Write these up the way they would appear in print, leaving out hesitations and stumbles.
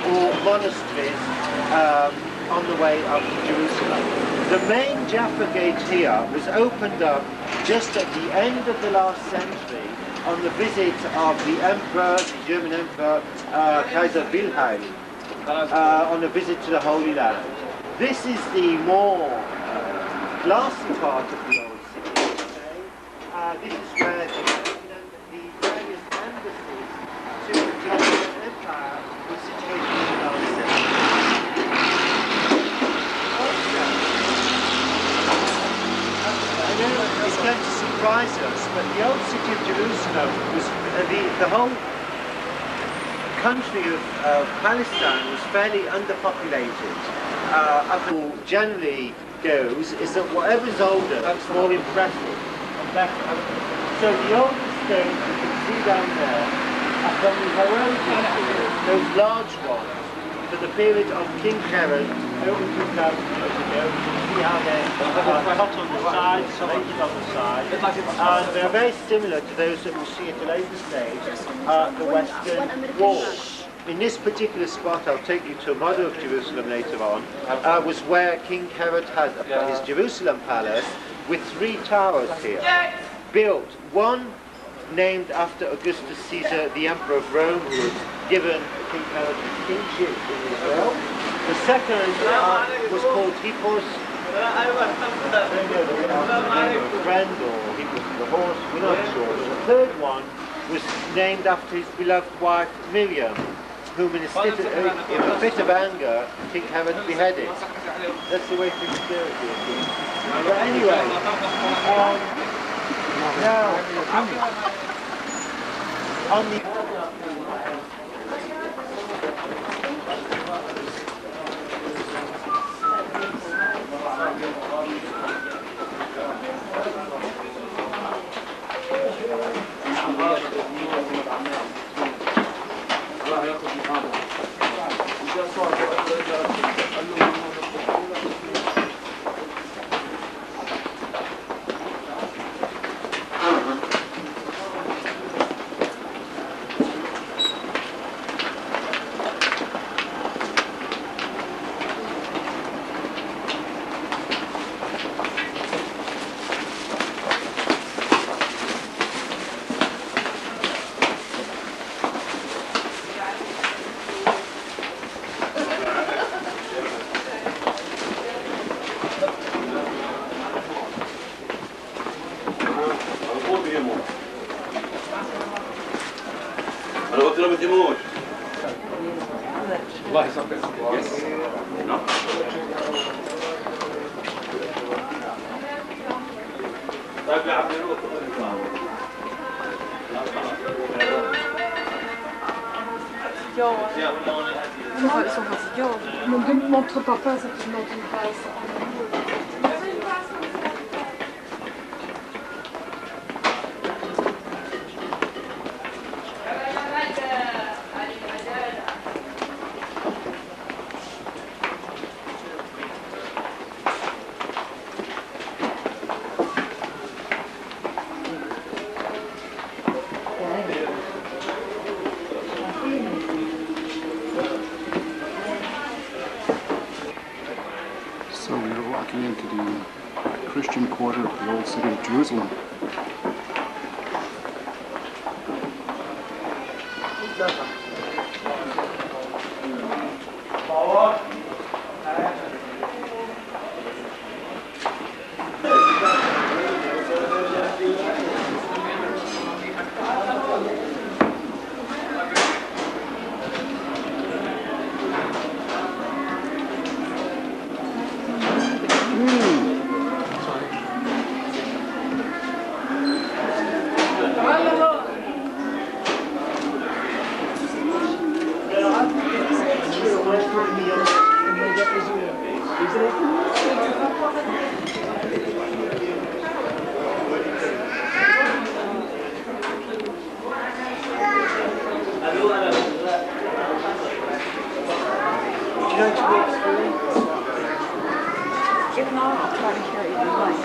Or monasteries on the way up to Jerusalem. The main Jaffa Gate here was opened up just at the end of the last century on the visit of the emperor, the German emperor, Kaiser Wilhelm, on a visit to the Holy Land. This is the more glassy part of the old city. This is where the various embassies to the German Empire were situated in the last century. I know it's going to surprise us, but the old city of Jerusalem was the whole country of Palestine was fairly underpopulated. Generally goes is that whatever's older, that's more impressive. So the oldest stones you can see down there are from the heroic period, those large ones, for the period of King Herod, over 2,000 years ago. You can see how they're cut on the sides, painted on the sides, and they're very similar to those that we'll see at a later stage at the Western Wall. In this particular spot, I'll take you to a model of Jerusalem later on, was where King Herod had his Jerusalem palace with 3 towers here, built, one named after Augustus Caesar, the Emperor of Rome, who was given King Herod his kingship in Israel. The second was called Hippos, a friend, or Hippos the horse, we're not sure. The third one was named after his beloved wife Miriam, whom in a fit of anger, King Herod beheaded. That's the way things go. But anyway, now, on the... Ne me montre pas ça, tu ne m'entends pas ça. So we are walking into the Christian quarter of the old city of Jerusalem. If not, I'll try to carry the mic.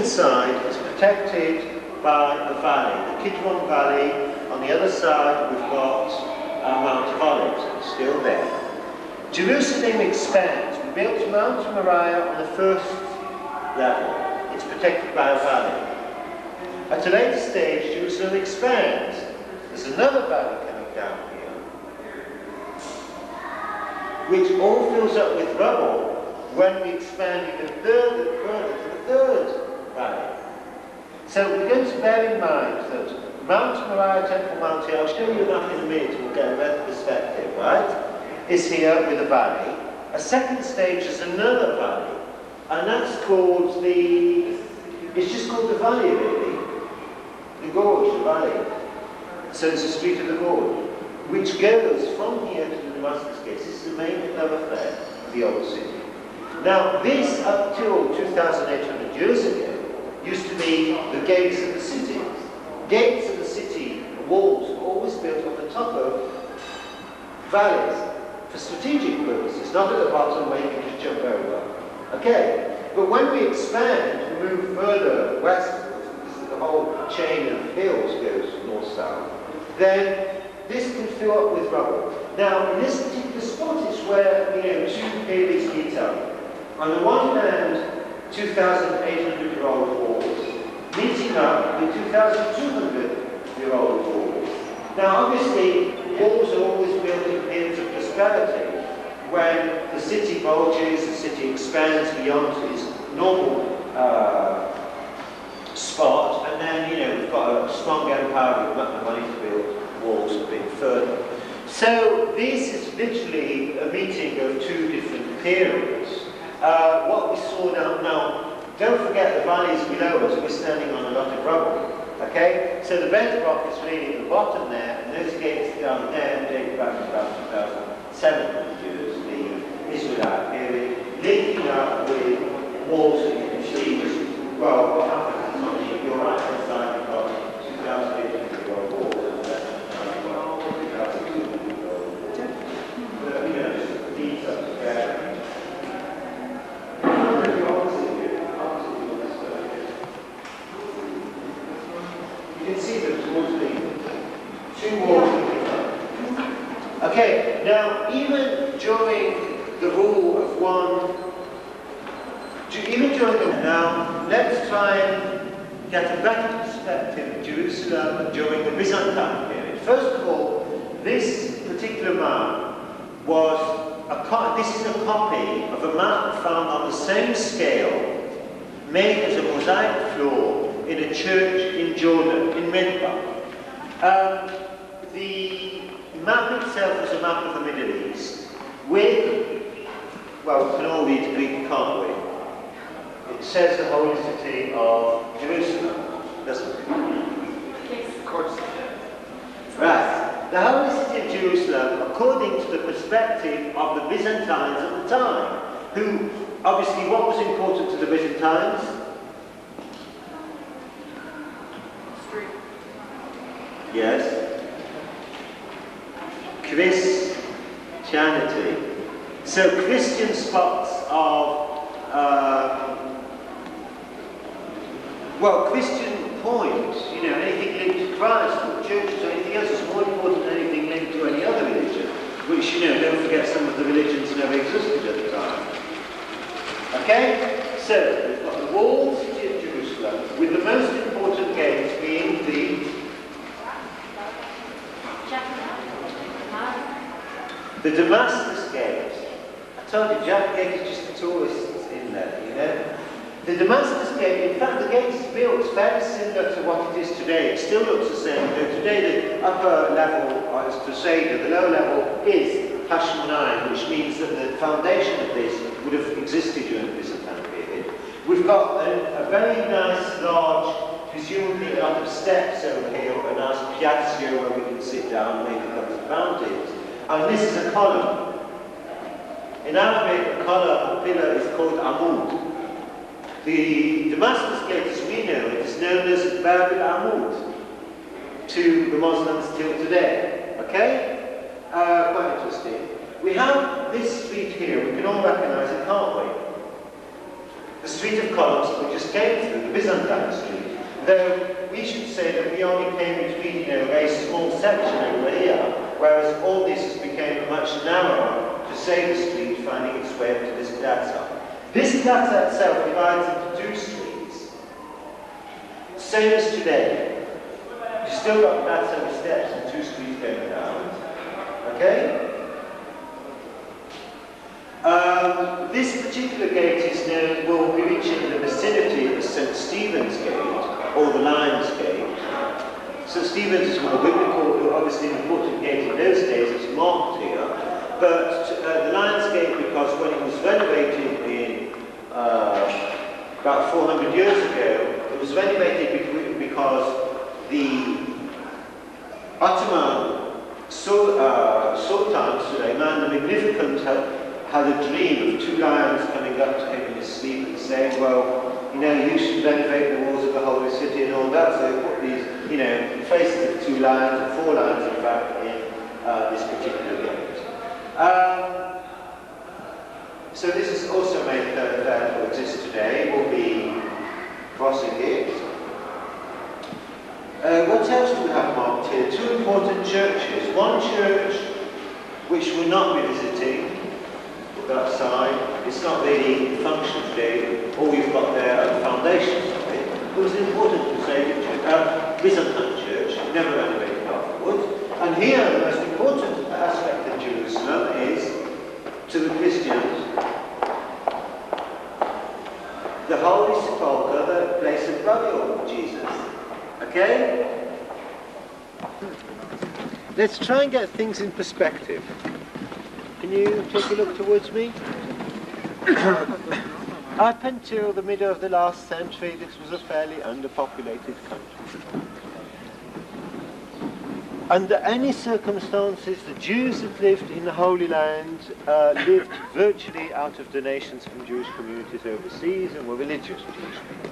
Side is protected by the valley, the Kidron Valley. On the other side, we've got Mount of Olives, it's still there. Jerusalem expands. We built Mount Moriah on the first level. It's protected by a valley. At a later stage, Jerusalem expands. There's another valley coming down here, which all fills up with rubble when we expand even further to the third valley. So we're going to bear in mind that Mount Moriah, Temple Mount here, I'll show you that in a minute, we'll get a better perspective, right? Is here with a valley. A second stage is another valley, and that's called it's just called the valley really. The gorge, the valley. So it's the street of the gorge, which goes from here to the Damascus gates. This is the main thoroughfare of the old city. Now this, up till 2,800 years ago, used to be the gates of the city. Gates of the city, the walls, were always built on the top of valleys for strategic purposes, not at the bottom where you can just jump over. Okay, but when we expand, we move further westwards, the whole chain of hills goes north-south, then this can fill up with rubble. Now, in this particular spot is where, two periods meet up. On the one hand, 2,800-year-old walls, meeting up with 2,200-year-old walls. Now, obviously, walls are always built in periods of prosperity, when the city bulges, the city expands beyond its normal spot, and then, we've got a strong empire with the money to build walls a bit further. So, this is literally a meeting of two different periods. What we saw now, don't forget the valleys below us, we're standing on a lot of rubble, okay? So the bedrock is really at the bottom there, and those gates down there date back to about 2,700 years, the Israelite period, linking up with walls that you can see just, what happened is on your right hand side, you've got 2,800-year-old walls, and then 2,200-year-old walls. Just the details together. You can see them towards the two walls. Okay, now even during the rule of now let's try and get a better perspective of Jerusalem during the Byzantine period. First of all, this particular map this is a copy of a map found on the same scale, made as a mosaic floor in a church in Jordan, in Midbar. The map itself is a map of the Middle East with, we can all read Greek, can't we? It says the holy city of Jerusalem, doesn't it? Yes. Of course. Right. The holy city of Jerusalem, according to the perspective of the Byzantines at the time, who, obviously, what was important to the Byzantines? Yes. Christianity. So Christian spots of, Christian points, anything linked to Christ or churches or anything else is more important than anything linked to any other religion, which, don't forget some of the religions never existed at the time. Okay? So, we've got the walled city of Jerusalem, with the most important gates being the Damascus gate. I told you, Jack Gate is just the tourists in there, The Damascus gate, in in fact, the gate is built fairly similar to what it is today. It still looks the same. Today, the upper level is Crusader, the lower level is Hashmonite, which means that the foundation of this would have existed during the Byzantine period. We've got a very nice, large, presumably a lot of steps over here, a nice piazza where we can sit down and maybe a couple of fountains. And this is a column. In Arabic, a column or pillar is called amud. The Damascus Gate, as we know it, is known as Bab al-Amud to the Muslims till today. Okay? Quite interesting. We have this street here, we can all recognise it, can't we? The street of columns that we just came through, the Byzantine street. Though we should say that we only came between, a very small section over here, whereas all this became much narrower to say the street, finding its way up to this piazza. This piazza itself divides into two streets, same as today. You've still got piazza with steps and two streets going down. Okay? This particular gate is known, will be reaching the vicinity of St. Stephen's Gate, or the Lion's Gate. St. Stephen's is more biblical, obviously an important gate in those days, it's marked here. But the Lion's Gate, because when it was renovated in about 400 years ago, it was renovated because the Ottoman Sultan Suleiman the Magnificent had a dream of two lions coming up to him in his sleep and saying, well, you should renovate the walls of the holy city and all that. So he put these, faces of two lions, or four lions in fact, in this particular gate. So this is also made that will exist today. We'll be crossing it. What else do we have marked here? Two important churches. One church which we're not revisiting, that side. It's not really in function today. All we've got there are the foundations of it. It was an important Crusader church, Byzantine church, never renovated afterwards. And here, the most important aspect of Jerusalem is, to the Christians, the Holy Sepulchre, the place of burial of Jesus. Okay? Let's try and get things in perspective. Can you take a look towards me? Up until the middle of the last century, this was a fairly underpopulated country. Under any circumstances, the Jews that lived in the Holy Land lived virtually out of donations from Jewish communities overseas and were religious Jewish people.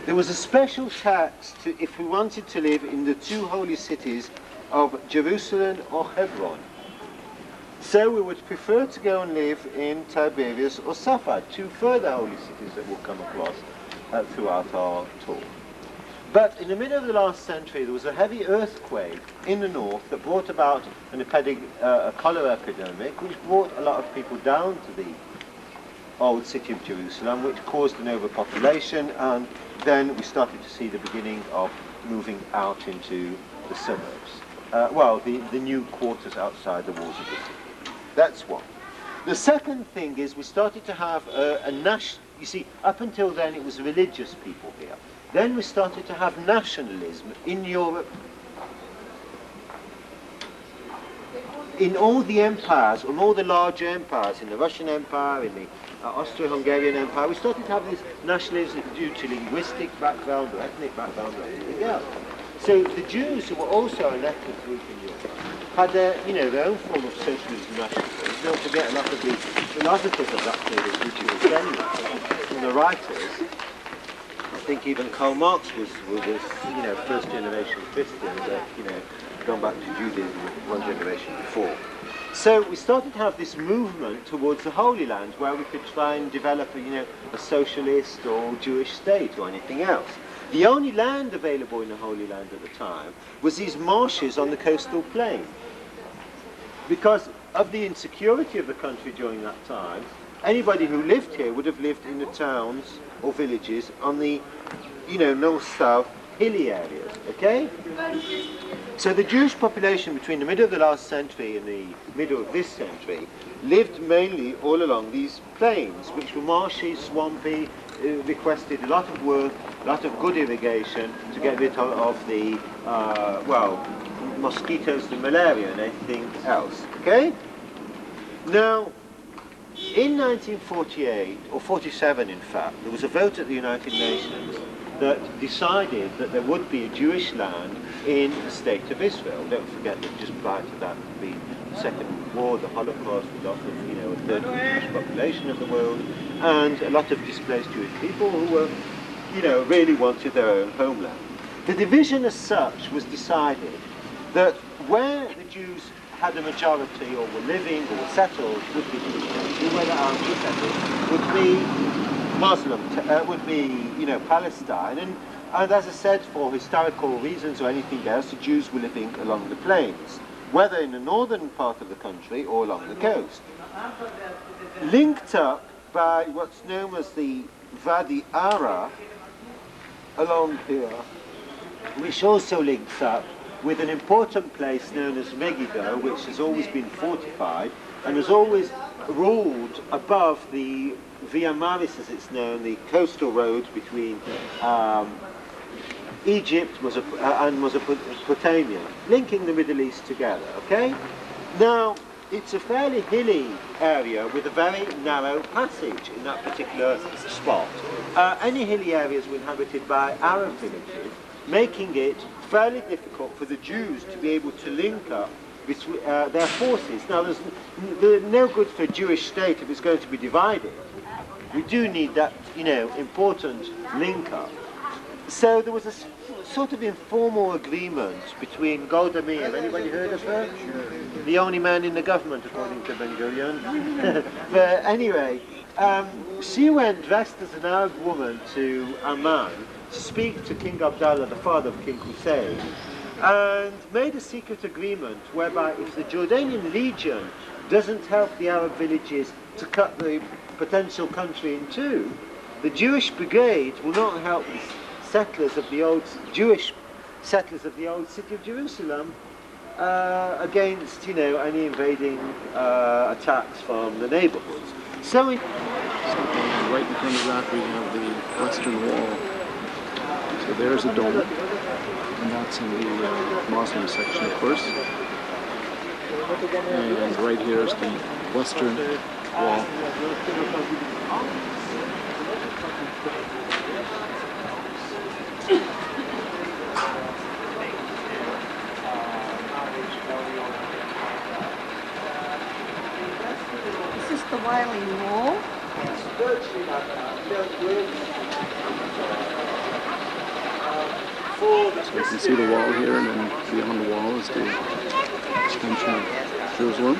There was a special tax if we wanted to live in the two holy cities of Jerusalem or Hebron. So we would prefer to go and live in Tiberias or Safed, two further holy cities that we'll come across throughout our tour. But in the middle of the last century, there was a heavy earthquake in the north that brought about a cholera epidemic, which brought a lot of people down to the old city of Jerusalem, which caused an overpopulation, and then we started to see the beginning of moving out into the suburbs. The new quarters outside the walls of the city. That's one. The second thing is we started to have a national, you see, up until then it was religious people here. Then we started to have nationalism in Europe. In all the empires, in all the large empires, in the Russian Empire, in the Austro-Hungarian Empire, we started to have this nationalism due to linguistic background or ethnic background or anything else. So the Jews, who were also an ethnic group in Europe, had their own form of socialism and nationalism. Don't forget a lot of the philosophers of that period were Jewish anyway, and the writers. I think even Karl Marx was first generation Christian, gone back to Judaism one generation before. So we started to have this movement towards the Holy Land where we could try and develop a socialist or Jewish state or anything else. The only land available in the Holy Land at the time was these marshes on the coastal plain. Because of the insecurity of the country during that time, anybody who lived here would have lived in the towns or villages on the, north-south hilly areas, okay? So the Jewish population between the middle of the last century and the middle of this century lived mainly all along these plains, which were marshy, swampy, requested a lot of work, a lot of good irrigation to get rid of the, well, mosquitoes, the malaria and anything else, okay? Now, in 1948, or 47 in fact, there was a vote at the United Nations that decided that there would be a Jewish land in the state of Israel. Don't forget that just prior to that had been the Second World War, the Holocaust, the loss of, a third of the Jewish population of the world, and a lot of displaced Jewish people who were, really wanted their own homeland. The division as such was decided that where the Jews had a majority or were living or were settled would be Jewish country, where the Arabs were settled would be Muslim, would be, Palestine. And as I said, for historical reasons or anything else, the Jews were living along the plains, whether in the northern part of the country or along the coast. Linked up by what's known as the Wadi Ara, along here, which also links up with an important place known as Megiddo, which has always been fortified and has always ruled above the Via Maris, as it's known, the coastal road between Egypt and Mesopotamia, linking the Middle East together, okay? Now, it's a fairly hilly area with a very narrow passage in that particular spot. Any hilly areas were inhabited by Arab villages, making it fairly difficult for the Jews to be able to link up between, their forces. Now, there's no good for a Jewish state if it's going to be divided. We do need that, important link-up. So there was a sort of informal agreement between Golda Meir. Anybody heard of her? Sure. The only man in the government, according to Ben-Gurion. But anyway, she went dressed as an Arab woman to Amman to speak to King Abdullah, the father of King Hussein, and made a secret agreement whereby if the Jordanian Legion doesn't help the Arab villages to cut the potential country in two, the Jewish brigade will not help the settlers of the old Jewish settlers of the old city of Jerusalem against, any invading attacks from the neighborhoods. So right in front of that we have the Western Wall. So there's a dome, and that's in the Muslim section, of course. And right here is the Western Wall. This is the Wailing Wall. So you can see the wall here, and then beyond the wall is the extension of Jerusalem.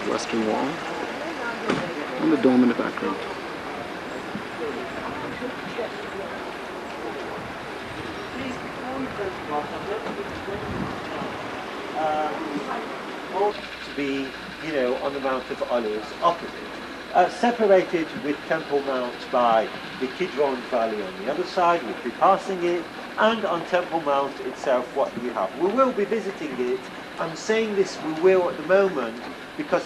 Western Wall, and the dome in the background. To be, on the Mount of Olives opposite. Separated with Temple Mount by the Kidron Valley on the other side, we'll be passing it, and on Temple Mount itself, what do we have? We will be visiting it. I'm saying this we will at the moment because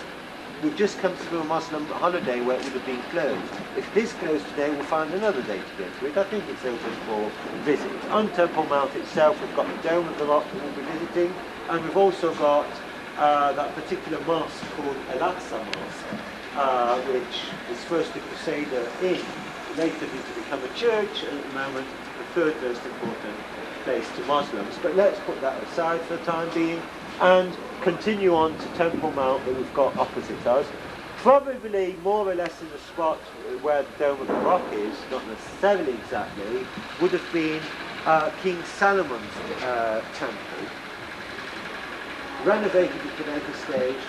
we've just come through a Muslim holiday where it would have been closed. If it is closed today, we'll find another day to go to it. I think it's open for visit. On Temple Mount itself, we've got the Dome of the Rock that we'll be visiting, and we've also got that particular mosque called Al-Aqsa Mosque, which was first a Crusader inn, later to become a church, and at the moment the third most important place to Muslims. But let's put that aside for the time being and continue on to Temple Mount that we've got opposite us. Probably more or less in the spot where the Dome of the Rock is, not necessarily exactly, would have been King Solomon's temple, renovated at the later stage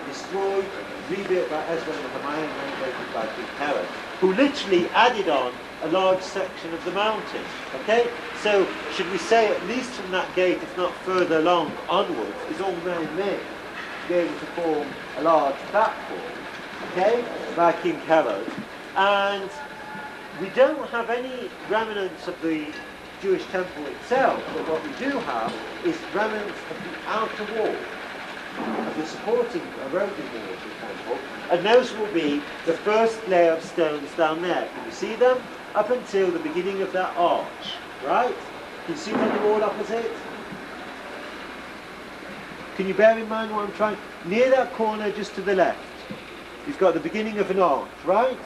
destroyed, rebuilt by Ezra and Nehemiah, and renovated by King Herod, who literally added on a large section of the mountain. Okay? So, should we say at least from that gate, if not further along onwards, is all man-made to be able to form a large platform, okay, by King Herod. And we don't have any remnants of the Jewish temple itself, but what we do have is remnants of the outer wall, of the supporting eroded wall of the temple, and those will be the first layer of stones down there. Can you see them? Up until the beginning of that arch, right? Can you see them on the wall opposite? Can you bear in mind what I'm trying? Near that corner just to the left, you've got the beginning of an arch, right?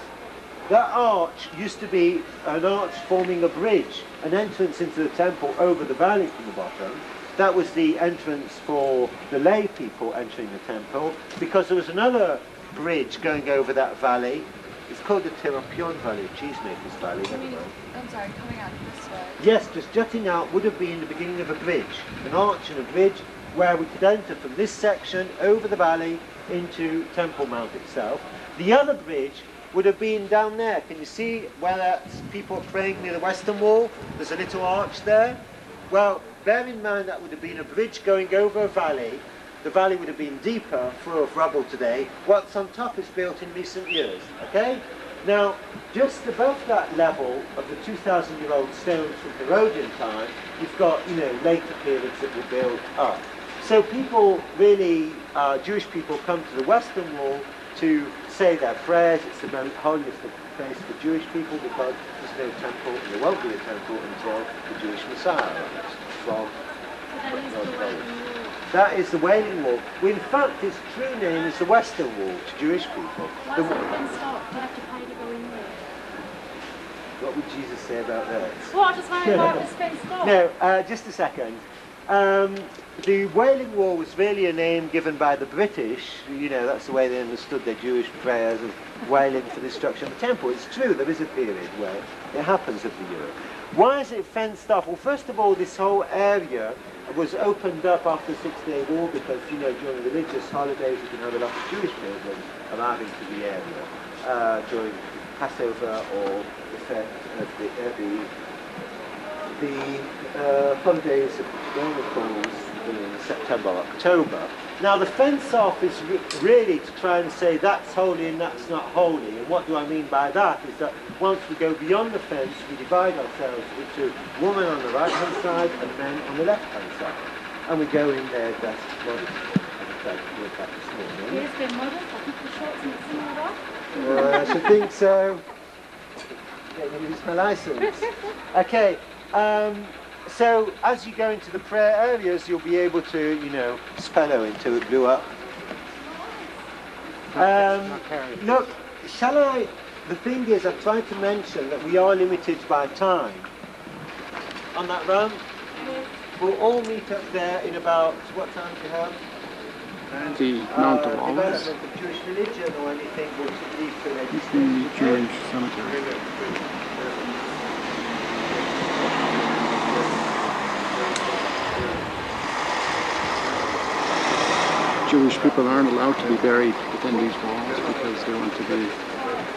That arch used to be an arch forming a bridge, an entrance into the temple over the valley from the bottom. That was the entrance for the lay people entering the temple, because there was another bridge going over that valley. It's called the Terapion Valley, Cheesemakers Valley. I'm sorry, coming out this way. Yes, just jutting out would have been the beginning of a bridge, an arch and a bridge where we could enter from this section over the valley into Temple Mount itself. The other bridge would have been down there. Can you see where that's people praying near the western wall? There's a little arch there. Well, bear in mind that would have been a bridge going over a valley. The valley would have been deeper, full of rubble today. What's on top is built in recent years, okay? Now, just above that level of the 2,000-year-old stones from Herodian time, you've got, later periods that were built up. So people really, Jewish people come to the western wall to say their prayers. It's the most holiest place for Jewish people because there's no temple, and there won't be a temple until the Jewish Messiah arrives from that is the Wailing Wall. Well, in fact, its true name is the Western Wall to Jewish people. Why does it fenced off? You have to pay to go in there. What would Jesus say about that? Well, I just wondering why it was fenced off. No, just a second. The Wailing Wall was really a name given by the British. That's the way they understood their Jewish prayers of wailing for the destruction of the temple. It's true, there is a period where it happens every year. Why is it fenced off? Well, first of all, this whole area was opened up after the Six-Day War because, during religious holidays you can have a lot of Jewish pilgrims arriving to the area during Passover or the holidays of Roman calls in September, October. Now the fence off is really to try and say that's holy and that's not holy. And what do I mean by that is that once we go beyond the fence, we divide ourselves into women on the right hand side and men on the left hand side. And we go in there dressed modestly. It's been modest. I think the shorts and the similar I should think so. Get to lose my license. Okay. So as you go into the prayer areas, you'll be able to, spello until it blew up. Look, the thing is, I've tried to mention that we are limited by time. On that run, we'll all meet up there in about, what time do you have? The Mount of Olives. Development of Jewish religion or anything will lead to The Jewish cemetery. Jewish people aren't allowed to be buried within these walls because they want to be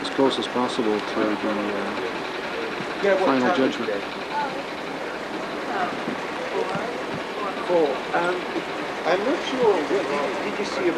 as close as possible to the final judgment. Four. I'm not sure. Did you see a...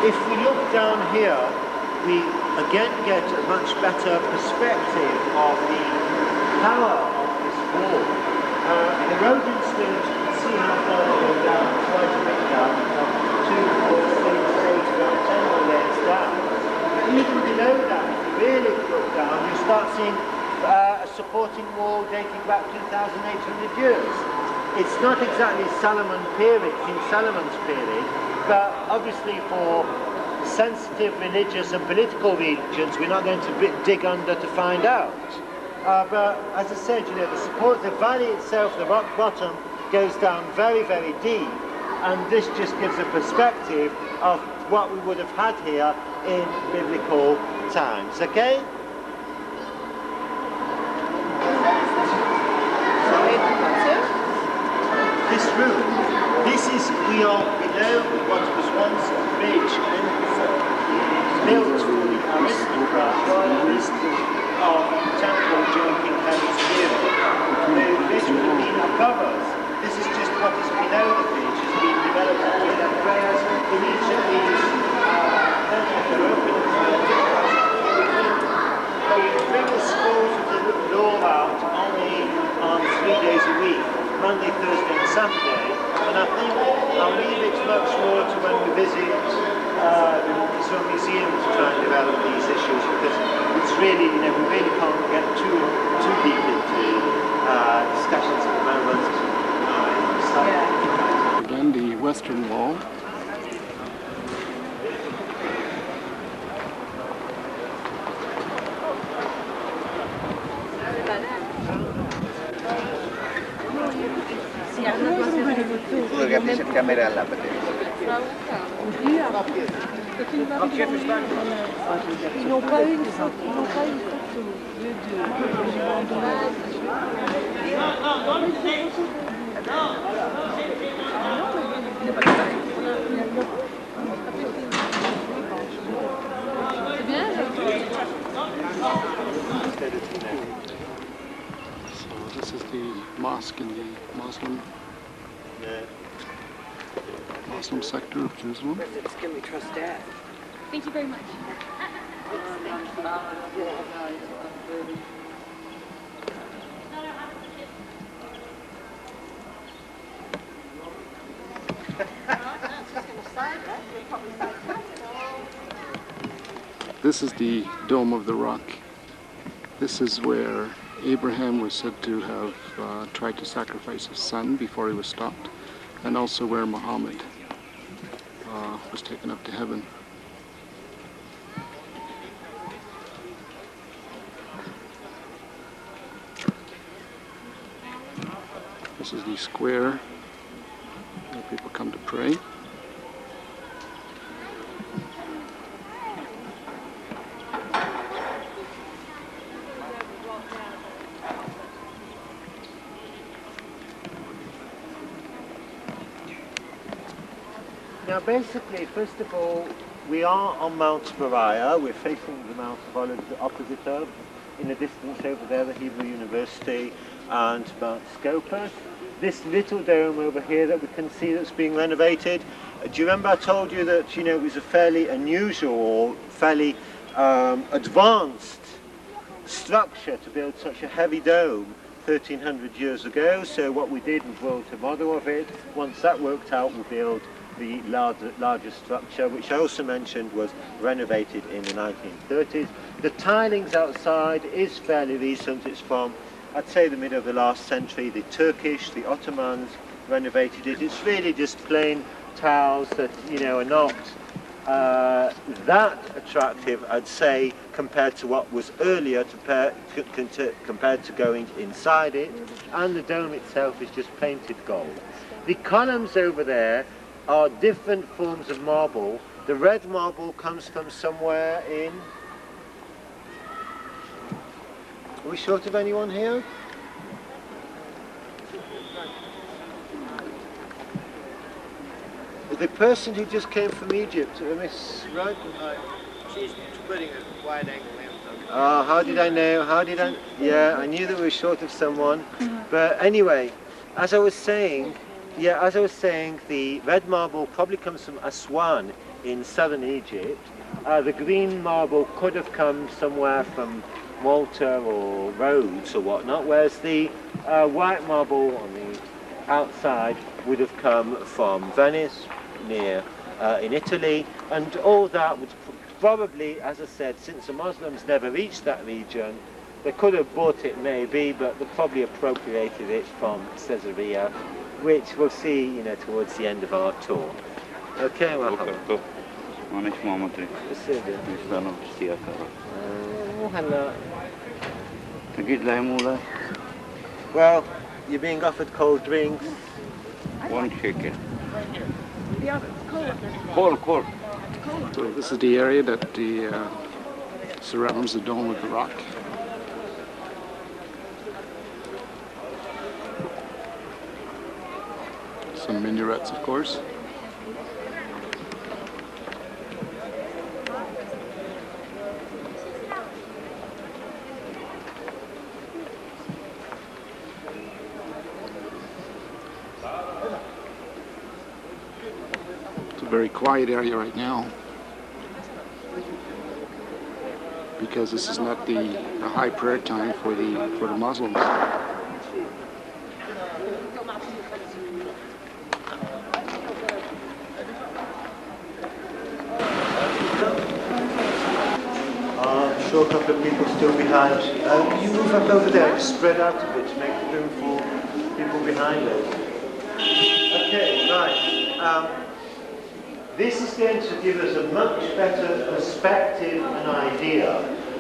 If we look down here, we again get a much better perspective of the power of this wall. The erosion stones, you can see how far they go down, quite a bit down, 2, 4, 6, 8, about 10 more layers down. But even below that, if you really look down, you start seeing a supporting wall dating back 2,800 years. It's not exactly Solomon period, King Solomon's period, but obviously for sensitive religious and political regions, we're not going to dig under to find out. But as I said, you know, the valley itself, the rock bottom, goes down very, very deep, and this just gives a perspective of what we would have had here in biblical times. Okay? This room, we are below what was once a bridge built for the aristocrat, royalist of the temple during King Herod's period. The bridge would have been above us. This is just what is below the bridge, has been developed into the prayers in each of these temples are open we bring the scrolls of the law out only on 3 days a week, Monday, Thursday and Saturday, and I think I'll leave it much more to when we visit the museum to try and develop these issues, because it's really, you know, we really can't get too deep into discussions at the moment. Again, the western wall. Fotografie cette caméra là peut-être. Ils n'ont pas eu une photo. C'est bien. So this is the mosque in the Muslim sector of Jerusalem. Can we trust Dad? Thank you very much. This is the Dome of the Rock. This is where Abraham was said to have tried to sacrifice his son before he was stopped, and also where Muhammad was taken up to heaven. This is the square where people come to pray. Now basically, first of all, we are on Mount Moriah. We're facing the Mount of Olives opposite us. In the distance over there, the Hebrew University and Mount Scopus. This little dome over here that we can see that's being renovated. Do you remember I told you that, you know, it was a fairly unusual, fairly advanced structure to build such a heavy dome 1,300 years ago. So what we did was build a model of it. Once that worked out, we built the larger structure, which I also mentioned was renovated in the 1930s. The tilings outside is fairly recent. It's from, I'd say, the middle of the last century. The Turkish, the Ottomans renovated it. It's really just plain tiles that, you know, are not that attractive, I'd say, compared to what was earlier, compared to going inside it. And the dome itself is just painted gold. The columns over there are different forms of marble. The red marble comes from somewhere in... Are we short of anyone here? The person who just came from Egypt, Miss Rudd? She's putting a wide angle lens on. Ah, how did I know? How did I... Yeah, I knew that we were short of someone. But anyway, as I was saying, the red marble probably comes from Aswan in southern Egypt, the green marble could have come somewhere from Malta or Rhodes or whatnot, whereas the white marble on the outside would have come from Venice, near in Italy, and all that would probably, as I said, since the Muslims never reached that region, they could have bought it maybe, but they probably appropriated it from Caesarea, which we'll see, you know, towards the end of our tour. Okay, مرحبا. معلش ما مدري بسيدة. مش أنا بشتيها كذا. مو هلا. أكيد لا مو لا. Well, you're being offered cold drinks. One chicken. Yeah, cold. Cold. So this is the area that surrounds the Dome of the Rock. Some minarets, of course. It's a very quiet area right now, because this is not the high prayer time for the Muslims. I'm sure a couple of people still behind. Can you move up over there, spread out a bit to make room for people behind us? Okay, right. This is going to give us a much better perspective and idea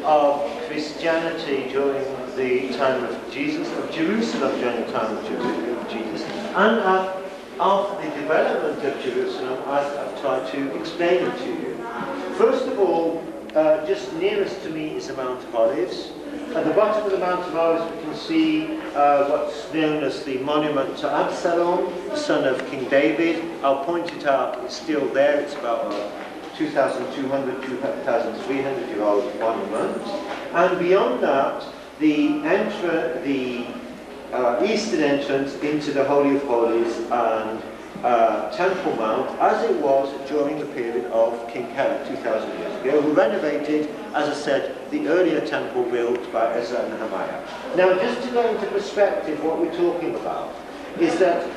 of Christianity during the time of Jesus, of Jerusalem during the time of Jesus, and of the development of Jerusalem as I've tried to explain it to you. First of all, just nearest to me is the Mount of Olives. At the bottom of the Mount of Olives we can see what's known as the monument to Absalom, the son of King David. I'll point it out, it's still there, it's about 2,200, 2,300-year-old monument. And beyond that, the eastern entrance into the Holy of Holies and Temple Mount, as it was during the period of King Herod 2,000 years ago, who renovated, as I said, the earlier temple built by Ezra and Nehemiah. Now, just to go into perspective, what we're talking about is that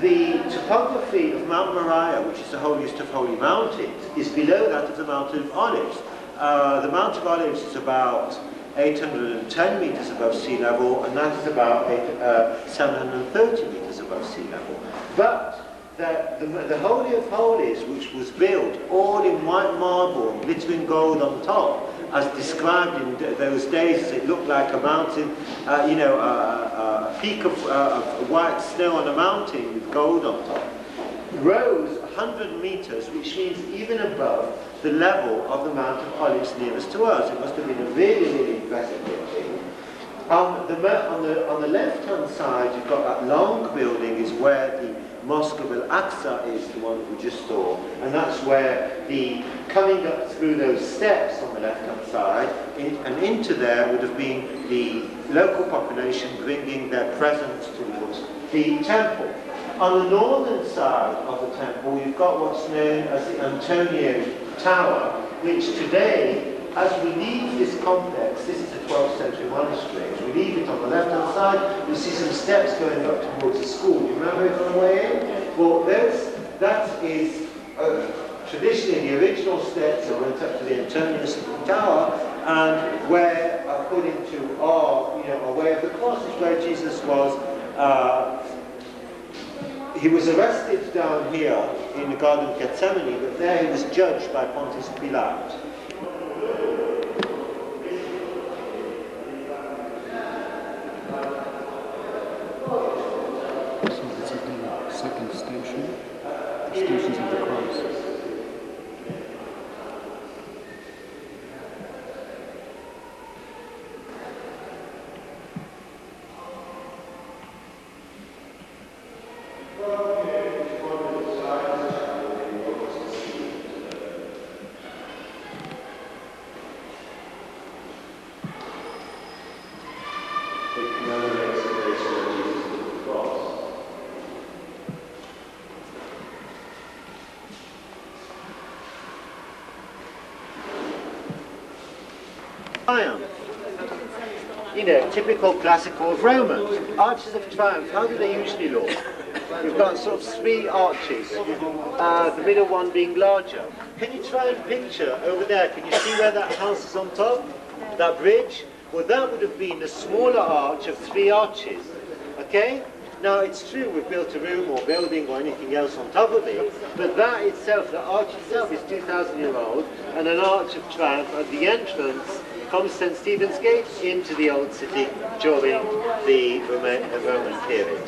the topography of Mount Moriah, which is the holiest of holy mountains, is below that of the Mountain of Olives. The Mount of Olives is about 810 meters above sea level, and that is about 730 meters above sea level. But the Holy of Holies, which was built all in white marble, glittering gold on top, as described in those days, it looked like a mountain, a peak of white snow on a mountain with gold on top, rose 100 meters, which means even above the level of the Mount of Olives nearest to us. It must have been a really, really impressive building. On the left-hand side, you've got that long building, is where the Mosque of Al-Aqsa is, the one that we just saw, and that's where coming up through those steps on the left-hand side and into there would have been the local population bringing their presents towards the temple. On the northern side of the temple, you've got what's known as the Antonio Tower, which today, as we leave this complex, this is a 12th century monastery, as we leave it on the left-hand side, you'll see some steps going up towards the school. Do you remember it on the way in? Well, that is traditionally the original steps that went up to the Antonius Tower, and where, according to our way of the cross, is where Jesus was. He was arrested down here in the Garden of Gethsemane, but there he was judged by Pontius Pilate. So this is the second station, Stations of the Cross. Triumph. You know, typical classical of Romans. Arches of Triumph, how do they usually look? We've got sort of 3 arches, the middle one being larger. Can you try and picture over there, can you see where that house is on top? That bridge? Well, that would have been a smaller arch of 3 arches, okay? Now, it's true we've built a room or building or anything else on top of it, but that itself, the arch itself is 2,000 years old, and an arch of triumph at the entrance from St. Stephen's Gate into the old city during the Roman period.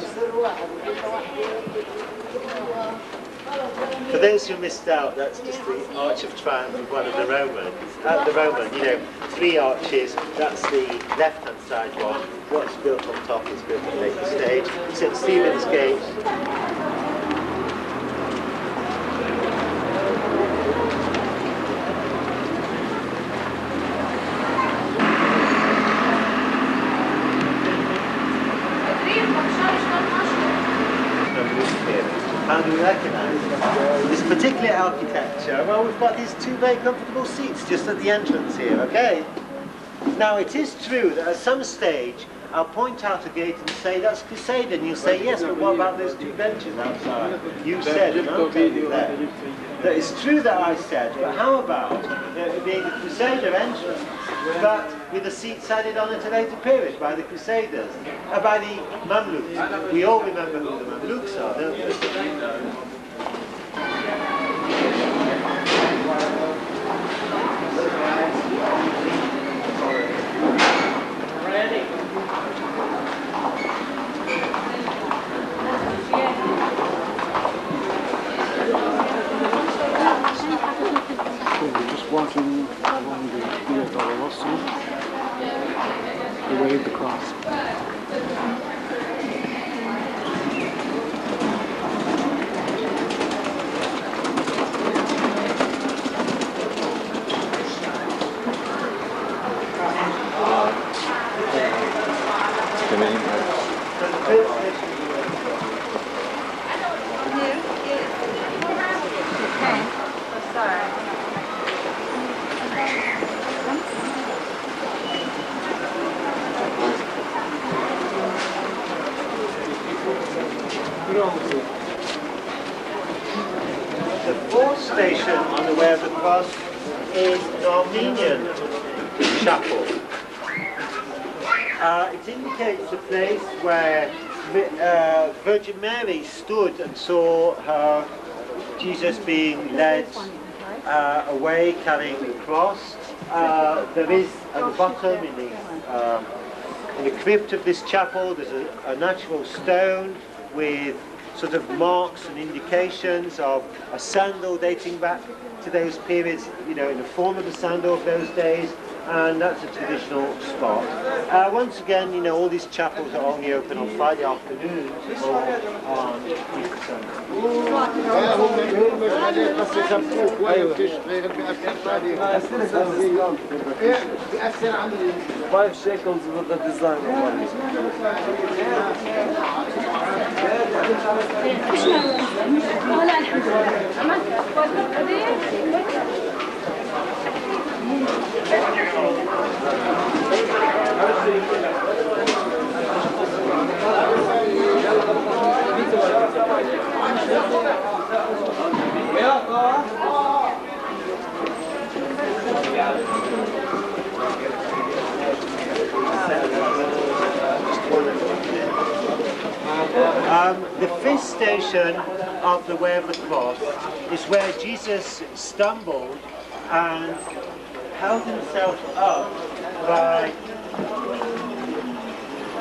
For those who missed out, that's just the Arch of Triumph of one of the Romans. The Roman, you know, 3 arches, that's the left-hand side one. What's built on top is built at a later stage. St. Stephen's Gate. How do we recognise this particular architecture? Well, we've got these 2 very comfortable seats just at the entrance here, okay? Now, it is true that at some stage, I'll point out a gate and say, that's Crusader, and you'll say, yes, but what about those 2 benches outside? You said, and I'll tell you that. That it's true that I said, but how about it being a Crusader entrance, but with the seats added on at a later period by the Crusaders, by the Mamluks. We all remember who the Mamluks are, don't we? Walking along the Via Dolorosa, the way of the cross. The 4th station on the way of the cross is an Armenian chapel. It indicates a place where Virgin Mary stood and saw her Jesus being led away carrying the cross. There is at the bottom in the crypt of this chapel, there's a natural stone with sort of marks and indications of a sandal dating back to those periods, you know, in the form of a sandal of those days, and that's a traditional spot. Once again, you know, all these chapels are only open on Friday afternoons or on Easter Sunday. 5 shekels with the design. The 5th station of the Way of the Cross is where Jesus stumbled and held himself up by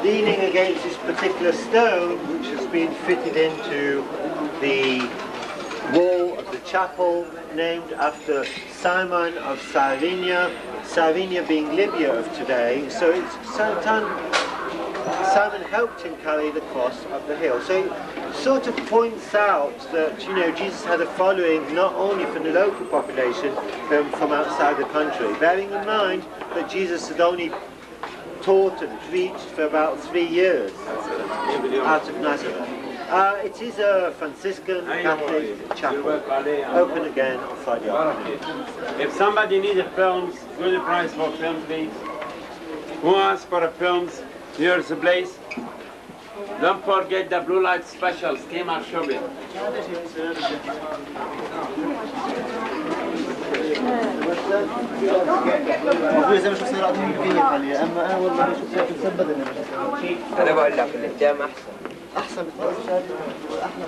leaning against this particular stone, which has been fitted into the wall of the chapel, named after Simon of Cyrene, Cyrene being Libya of today. So it's Simon helped him carry the cross up the hill. So it sort of points out that, you know, Jesus had a following not only from the local population, but from outside the country. Bearing in mind that Jesus had only taught and preached for about 3 years out of Nazareth. It is a Franciscan Catholic chapel, open again on Friday afternoon. If somebody needs a film, good price for film, please. Who wants for the films? Here's the place. Don't forget the blue light specials. Came out shopping. ابوي زي ما شفت صراحه ممكن عليه اما انا والله شفت مثبت انا بقول لك القدام احسن. احسن احلى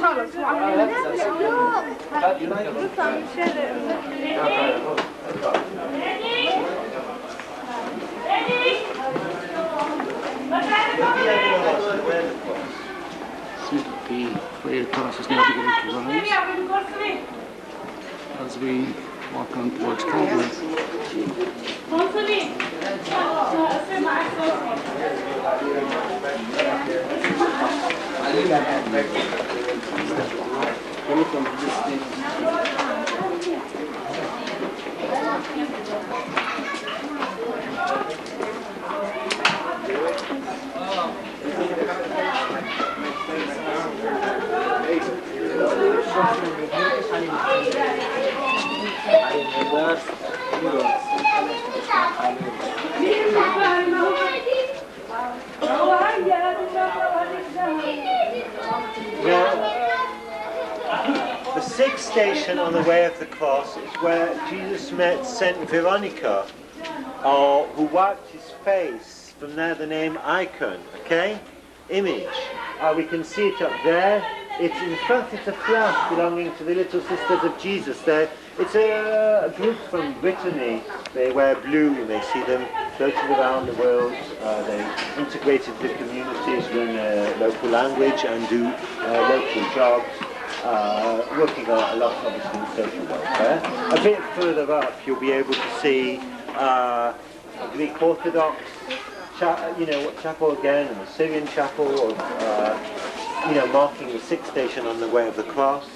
خلص Seems that the way across is now beginning to rise as we walk on towards Calvary. The sixth station on the way of the cross is where Jesus met Saint Veronica, who wiped his face. From there the name icon, okay? Image. We can see it up there. It's in front, it's a flask belonging to the Little Sisters of Jesus there. It's a group from Brittany. They wear blue, you may see them floating around the world. They integrated the communities, learn local language and do local jobs. Working a lot obviously in social welfare. A bit further up you'll be able to see a Greek Orthodox chapel again, and a Syrian chapel, marking the sixth station on the way of the cross.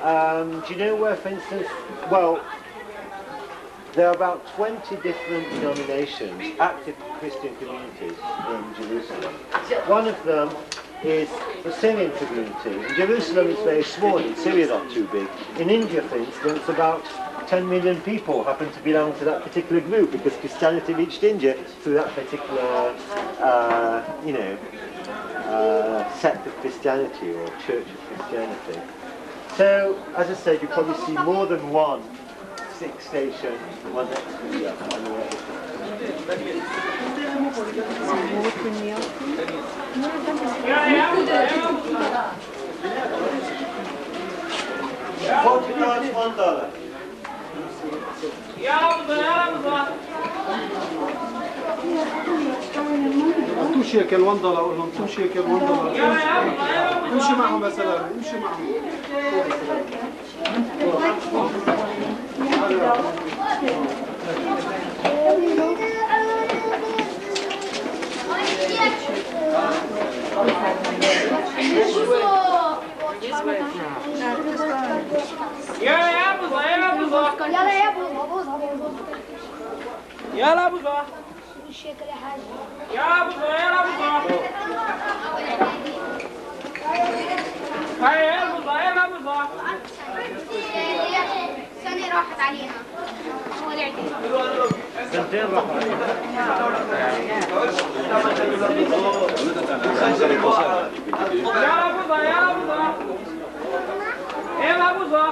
Do you know where, for instance, well, there are about 20 different denominations, active Christian communities in Jerusalem. One of them is the Syrian community. In Jerusalem it's very small, in Syria not too big. In India, for instance, about 10 million people happen to belong to that particular group because Christianity reached India through that particular, sect of Christianity or church of Christianity. So, as I said, you probably see more than one sixth station, one next to the other. On the way. $40, $1. $2 شيكل $1 لهم $2 شيكل $1 امشي معهم يا سلام امشي معهم يلا ابو ظا يلا ابو ظا يلا يا ابو ظا يلا ابو ظا الشيكل يا حاج يا ابو ظا يلا ابو ظا هاي يا ابو ظا يلا ابو ظا سنة راحت علينا هو العتيق سنتين راحوا علينا. يا ابو ظا يا ابو ظا يلا ابو ظا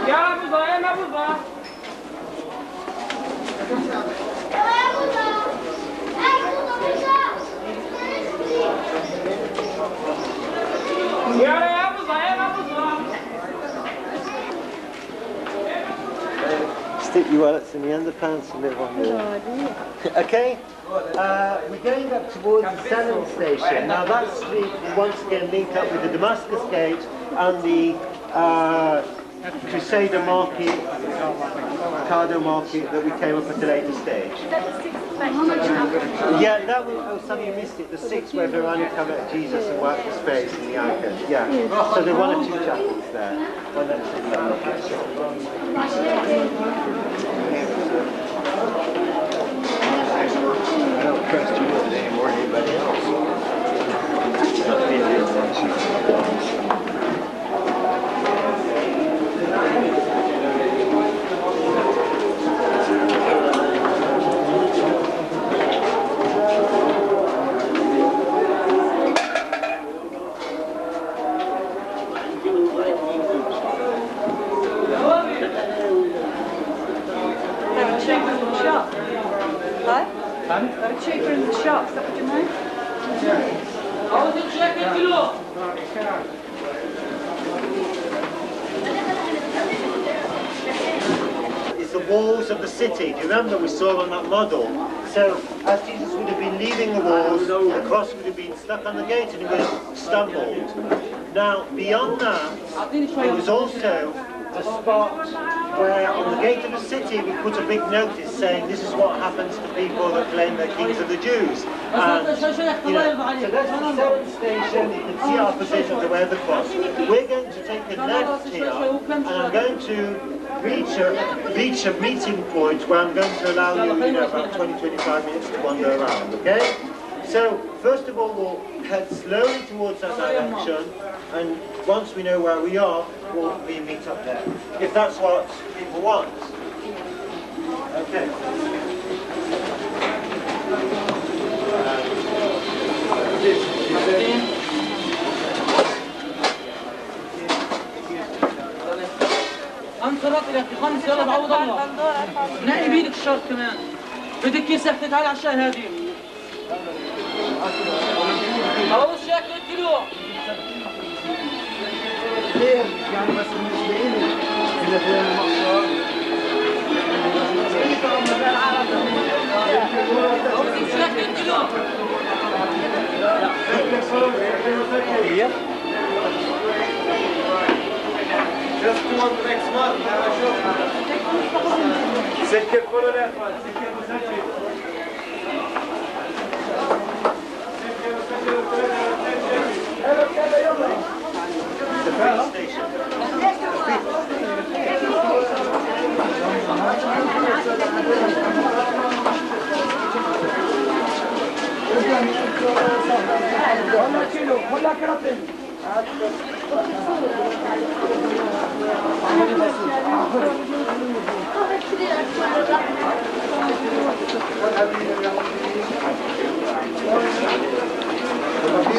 يا ابو ظا يا ابو ظا Stick your wallets in the underpants and live on the... Okay, we're going up towards the seventh station. Now that street will once again link up with the Damascus Gate and the Crusader Market, Cardo Market that we came up at a later stage. Yeah, that was, oh sorry you missed it, the sixth where Veronica met Jesus and wiped his face in the icon. Yeah, so there are one or two chapels there. One next to the other. I don't trust you with it anymore than anybody else. shop. What? Are cheaper in the shop, is that what you mean? It's the walls of the city. Do you remember we saw on that model? So as Jesus would have been leaving the walls, the cross would have been stuck on the gate and he would have stumbled. Now, beyond that, there was also a spot where on the gate of the city we put a big notice saying this is what happens to people that claim they're kings of the Jews. And, so that's the 7th station. You can see our position to where the cross. We're going to take a left here, and I'm going to reach a meeting point where I'm going to allow you, about 20-25 minutes to wander around, okay? So, first of all, we'll head slowly towards that direction, and once we know where we are, we'll meet up there, if that's what people want. Okay. انصرف الى خمس يلا بعوض الله نقي بيدك الشرط كمان بدك يسحت تعال على الشاي هذه اول شكل كيلو ليه يعني بس بالنسبه لي اذا في المقصر اول شكل كيلو Just to want next month. سكر كله يا اخوان سكر مسجل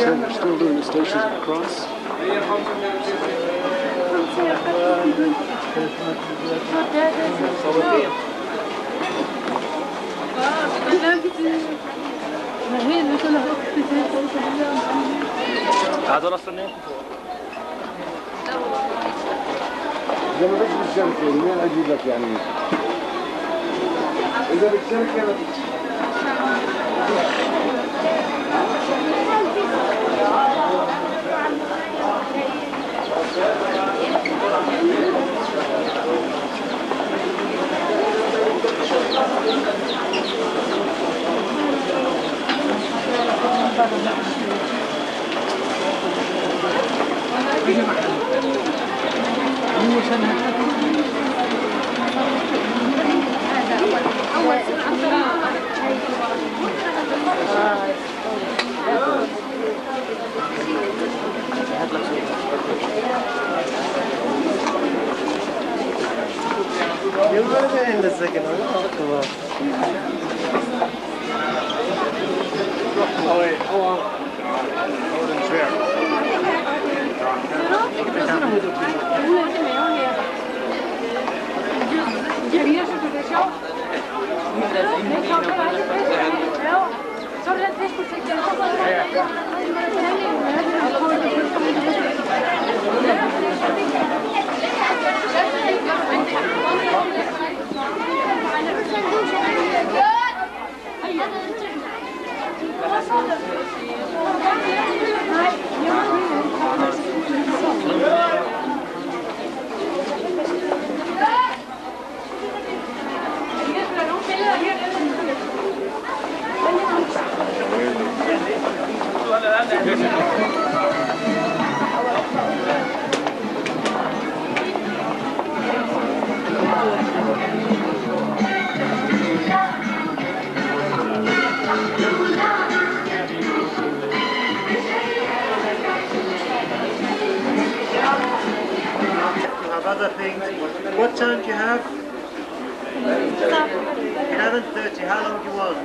So we're still doing the Stations of the Cross. هذول الصنين إذا ما بدك بالشركة منين أجيب لك يعني إذا بالشركة Other things. What time do you have? 11:30. How long do you want?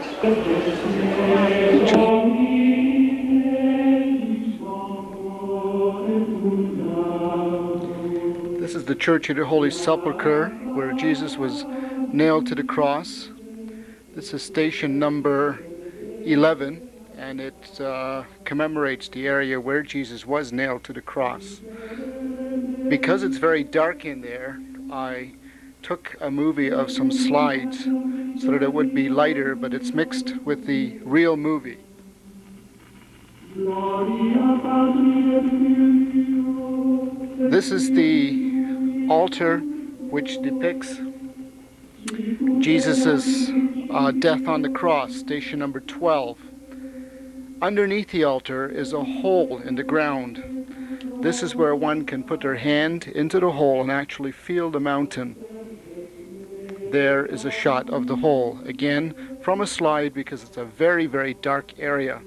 This is the Church of the Holy Sepulchre, where Jesus was nailed to the cross. This is station number 11, and it commemorates the area where Jesus was nailed to the cross. Because it's very dark in there, I took a movie of some slides so that it would be lighter, but it's mixed with the real movie. This is the altar which depicts Jesus' death on the cross, station number 12. Underneath the altar is a hole in the ground. This is where one can put their hand into the hole and actually feel the mountain. There is a shot of the hole, again from a slide, because it's a very, very dark area.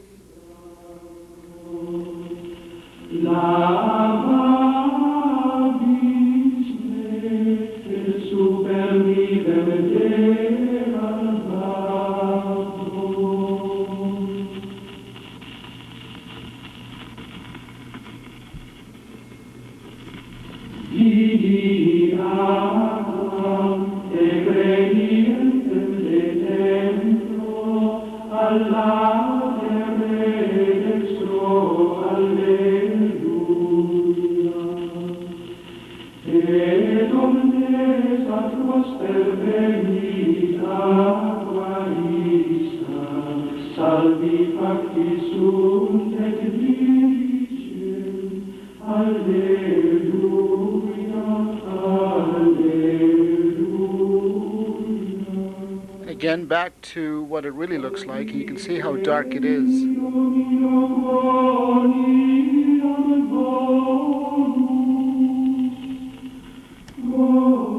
Again, back to what it really looks like, and you can see how dark it is.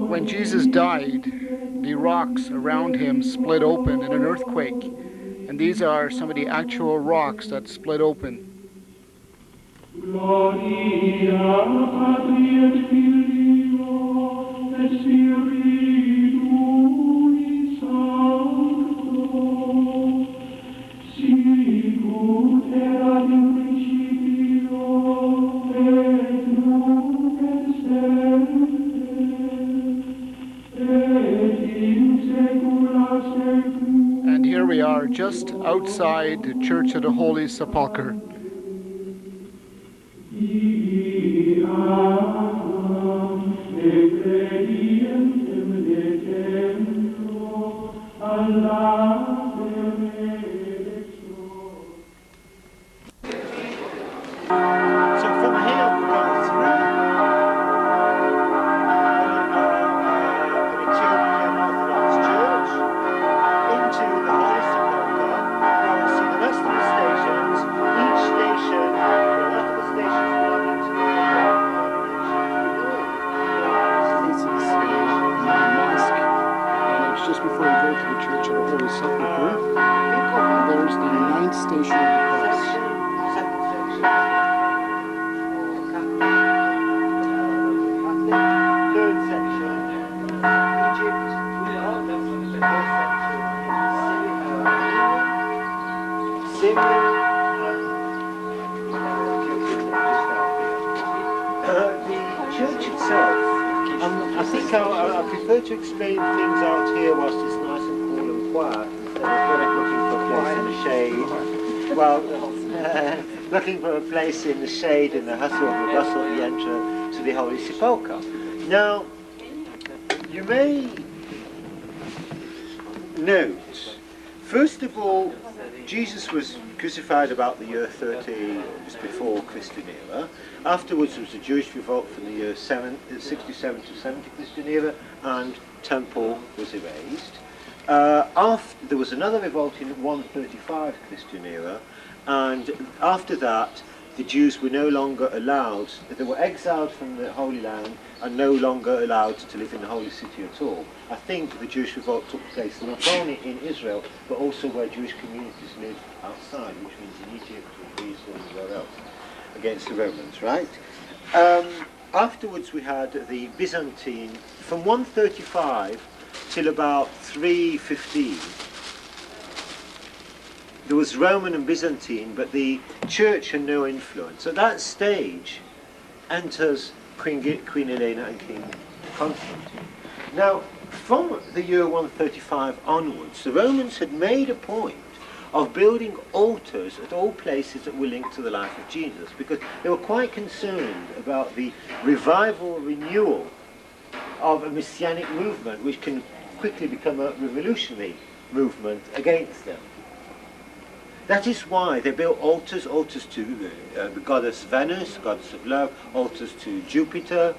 When Jesus died, the rocks around him split open in an earthquake, and these are some of the actual rocks that split open. And here we are just outside the Church of the Holy Sepulchre. I prefer to explain things out here whilst it's nice and cool and quiet, instead of looking for a place in the shade. Well, looking for a place in the shade and the hustle and the bustle at the entrance to the Holy Sepulchre. Now, you may note, first of all, Jesus was crucified about the year 30 just before Christian era. Afterwards there was a Jewish revolt from the year 67 to 70 Christian era, and temple was erased. There was another revolt in 135 Christian era, and after that the Jews were no longer allowed, they were exiled from the Holy Land and no longer allowed to live in the Holy City at all. I think the Jewish revolt took place not only in Israel, but also where Jewish communities lived outside, which means in Egypt or Greece or anywhere else, against the Romans, right? Afterwards we had the Byzantine, from 135 till about 315. There was Roman and Byzantine, but the church had no influence. At that stage enters Queen Helena and King Constantine. Now, from the year 135 onwards, the Romans had made a point of building altars at all places that were linked to the life of Jesus, because they were quite concerned about the revival, renewal of a messianic movement, which can quickly become a revolutionary movement against them. That is why they built altars to the goddess Venus, goddess of love, altars to Jupiter,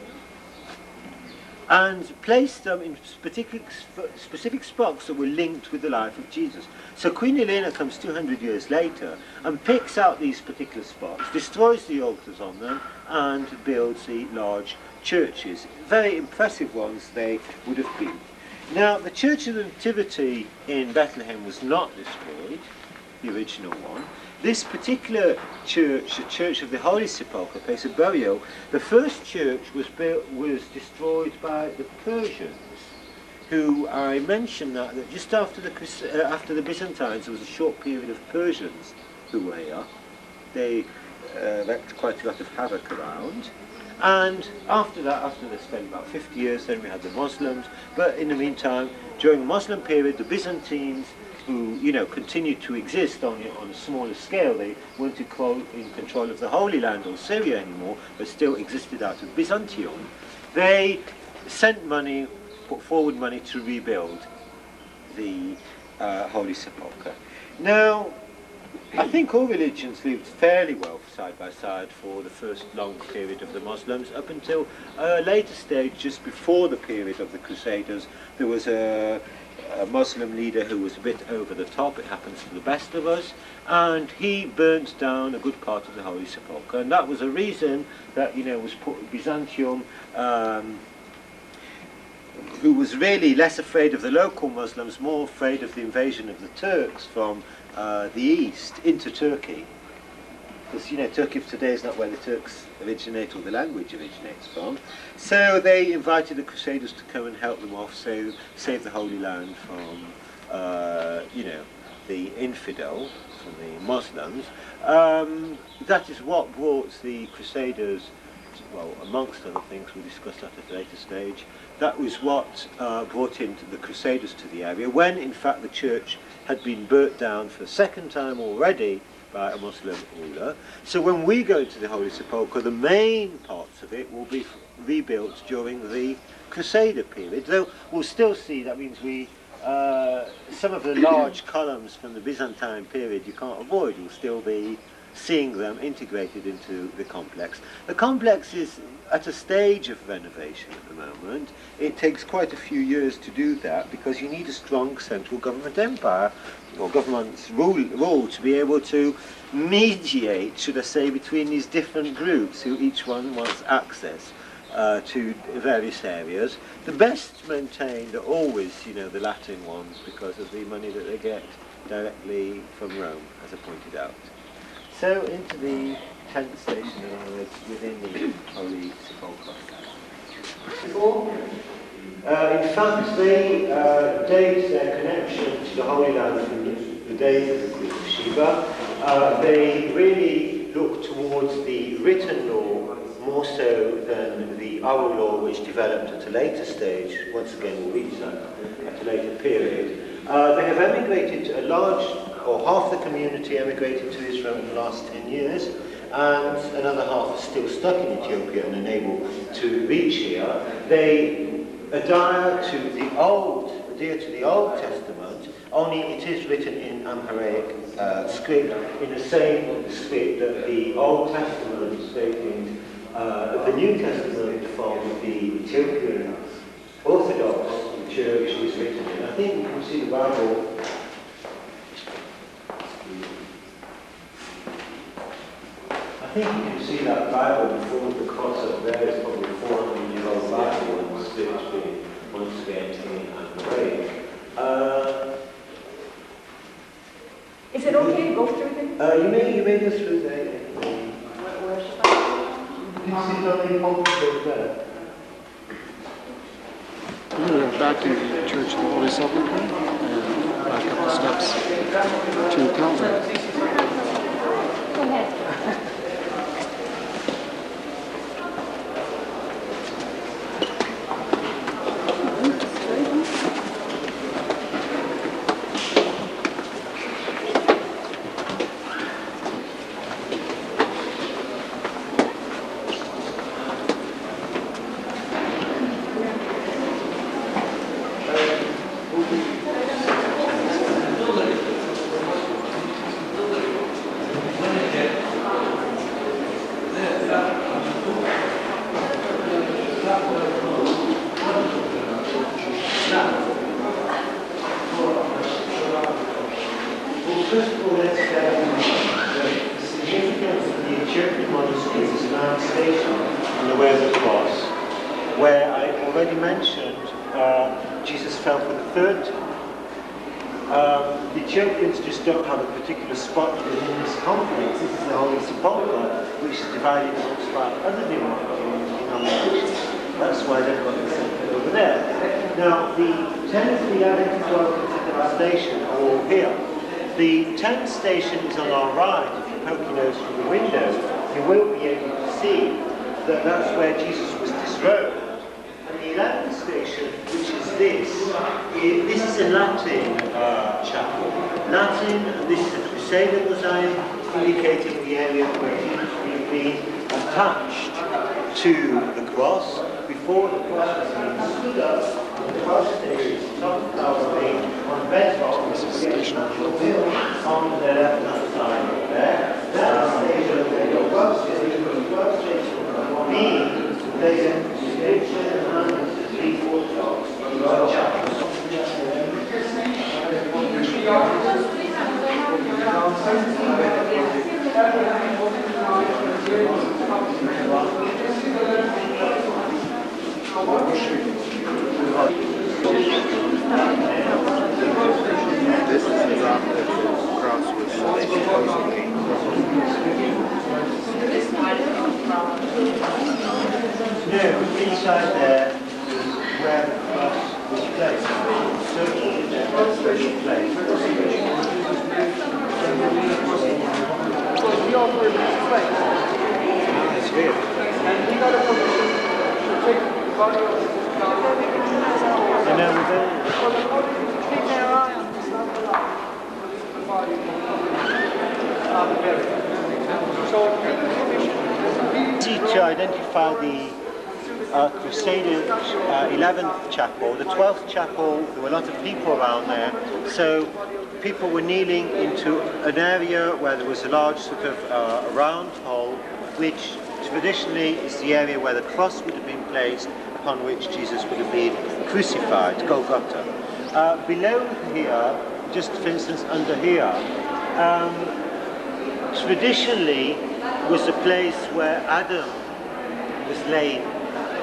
and placed them in specific spots that were linked with the life of Jesus. So Queen Helena comes 200 years later and picks out these particular spots, destroys the altars on them, and builds the large churches. Very impressive ones they would have been. Now, the Church of the Nativity in Bethlehem was not destroyed, the original one. This particular church, the Church of the Holy Sepulchre, place of burial, the first church was destroyed by the Persians, who I mentioned that just after the Byzantines there was a short period of Persians who were here. They wreaked quite a lot of havoc around. And after that, after they spent about 50 years, then we had the Muslims. But in the meantime, during the Muslim period, the Byzantines, who continued to exist only on a smaller scale, they weren't in control of the Holy Land or Syria anymore, but still existed out of Byzantium. They sent money, put forward money to rebuild the Holy Sepulchre. Now, I think all religions lived fairly well side by side for the first long period of the Muslims, up until a later stage, just before the period of the Crusaders. There was a Muslim leader who was a bit over the top. It happens to the best of us, and he burnt down a good part of the Holy Sepulchre, and that was a reason that was put Byzantium, who was really less afraid of the local Muslims, more afraid of the invasion of the Turks from the east into Turkey. Because Turkey of today is not where the Turks originate or the language originates from. So they invited the Crusaders to come and help them off, so save the Holy Land from the infidel, from the Muslims. That is what brought the Crusaders, well, amongst other things, we'll discuss that at a later stage. That was what brought in the Crusaders to the area, when in fact the church had been burnt down for a second time already by a Muslim ruler. So when we go to the Holy Sepulchre, the main parts of it will be rebuilt during the Crusader period. Though we'll still see, that means some of the large columns from the Byzantine period you can't avoid. You'll still be seeing them integrated into the complex. The complex is at a stage of renovation at the moment. It takes quite a few years to do that, because you need a strong central government empire, or government's rule to be able to mediate, should I say, between these different groups who each one wants access to various areas. The best maintained are always, the Latin ones, because of the money that they get directly from Rome, as I pointed out. So into the tent station within the Holy Sepulchre. In fact, they date their connection to the Holy Land from the days of the Queen of Sheba. They really look towards the written law more so than the oral law, which developed at a later stage. Once again, we'll reach that at a later period. They have emigrated to a large, or half the community emigrated to Israel in the last 10 years, and another half is still stuck in Ethiopia and unable to reach here. They adhere to the Old Testament, only it is written in Amharic script, in the same script that the Old Testament stating the New Testament from the Ethiopian Orthodox Church is written in. I think you can see the Bible. I think you can see that Bible before the cross up there. It's probably a 400-year-old Bible, and spiritually, once again, in Amharic. Is it okay to go through them? You may go through there. Where should I Did you see the pulpit there? We're back in the Church of the Holy Sepulchre, and back up the steps to Calvary. Go ahead. First of all, let's the significance of the Ethiopian monastery is an Mount Station on the way of the cross, where I already mentioned Jesus fell for the third time. The Ethiopians just don't have a particular spot within this complex. This is the Holy Sepulchre, which is divided amongst 5 other denominations. That's why they've got the center over there. Now, the 10th, the 11th, 12th, and station are all here. The 10th station is on our right. If you poke your nose through the window, you will be able to see that that's where Jesus was disrobed. And the 11th station, which is this is a Latin chapel. Latin, and this is a Crusader mosaic, indicating the area where Jesus would have been attached to the cross before the cross was being stood up. The cross station, top of on bedrocks, on the left-hand side of there. That station, the workstation, will be the station and the 3/4 chapel. This is the rock that the cross was supposedly. No, inside there is where the cross was placed. Certainly there was a special place. It's here. And now we're there. Easy to identify the Crusader 11th chapel. The 12th chapel, there were a lot of people around there, so people were kneeling into an area where there was a large sort of round hole, which traditionally is the area where the cross would have been placed, upon which Jesus would have been crucified, Golgotha. Below here, just for instance under here, traditionally was the place where Adam was laid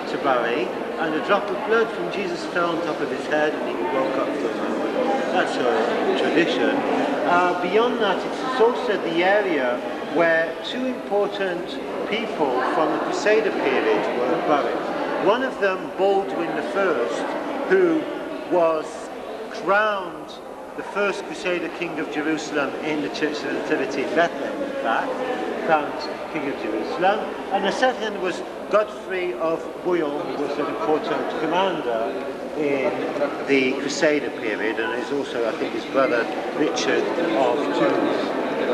to bury, and a drop of blood from Jesus fell on top of his head and he woke up from it. That's a tradition. Beyond that, it's also the area where 2 important people from the Crusader period were buried. One of them, Baldwin I, who was crowned the first Crusader King of Jerusalem in the Church of the Nativity in Bethlehem, in fact, crowned King of Jerusalem. And the second was Godfrey of Bouillon, who was an important commander in the Crusader period, and is also, I think, his brother Richard of Tours.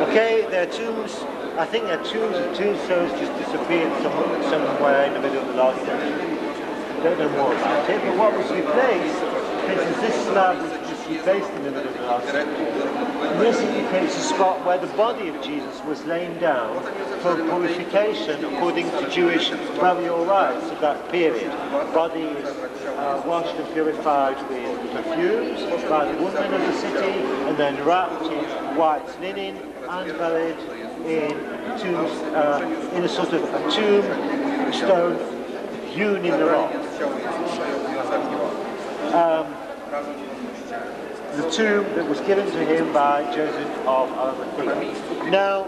Okay, their tombs, I think their tombstones just disappeared somewhere in the middle of the last century. Don't know more about it, but what was replaced, for instance, this slab was just replaced in the middle of the last century. And this indicates a spot where the body of Jesus was laying down for purification according to Jewish burial rites of that period. The body is washed and purified with perfumes by the women of the city, and then wrapped in white linen and buried in tombs, in a sort of a tombstone hewn in the rock. The tomb that was given to him by Joseph of Arimathea. Now,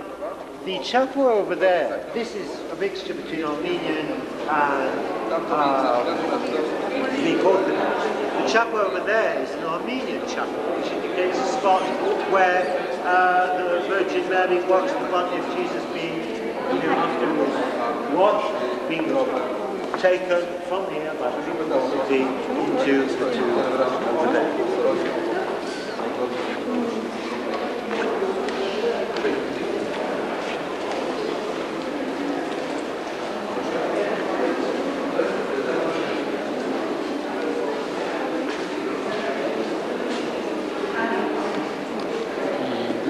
the chapel over there, this is a mixture between Armenian and Greek Orthodox. The chapel over there is an Armenian chapel, which indicates a spot where the Virgin Mary watched the body of Jesus being, afterwards washed, being taken from here by the people of the city into the tomb over there.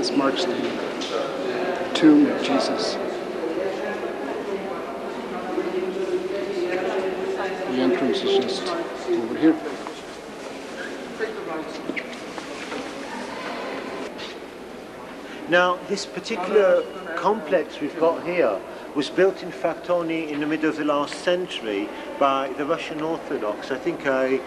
This marks the tomb of Jesus. The entrance is just over here. Now, this particular complex we've got here was built, in fact, only in the middle of the last century by the Russian Orthodox. I think I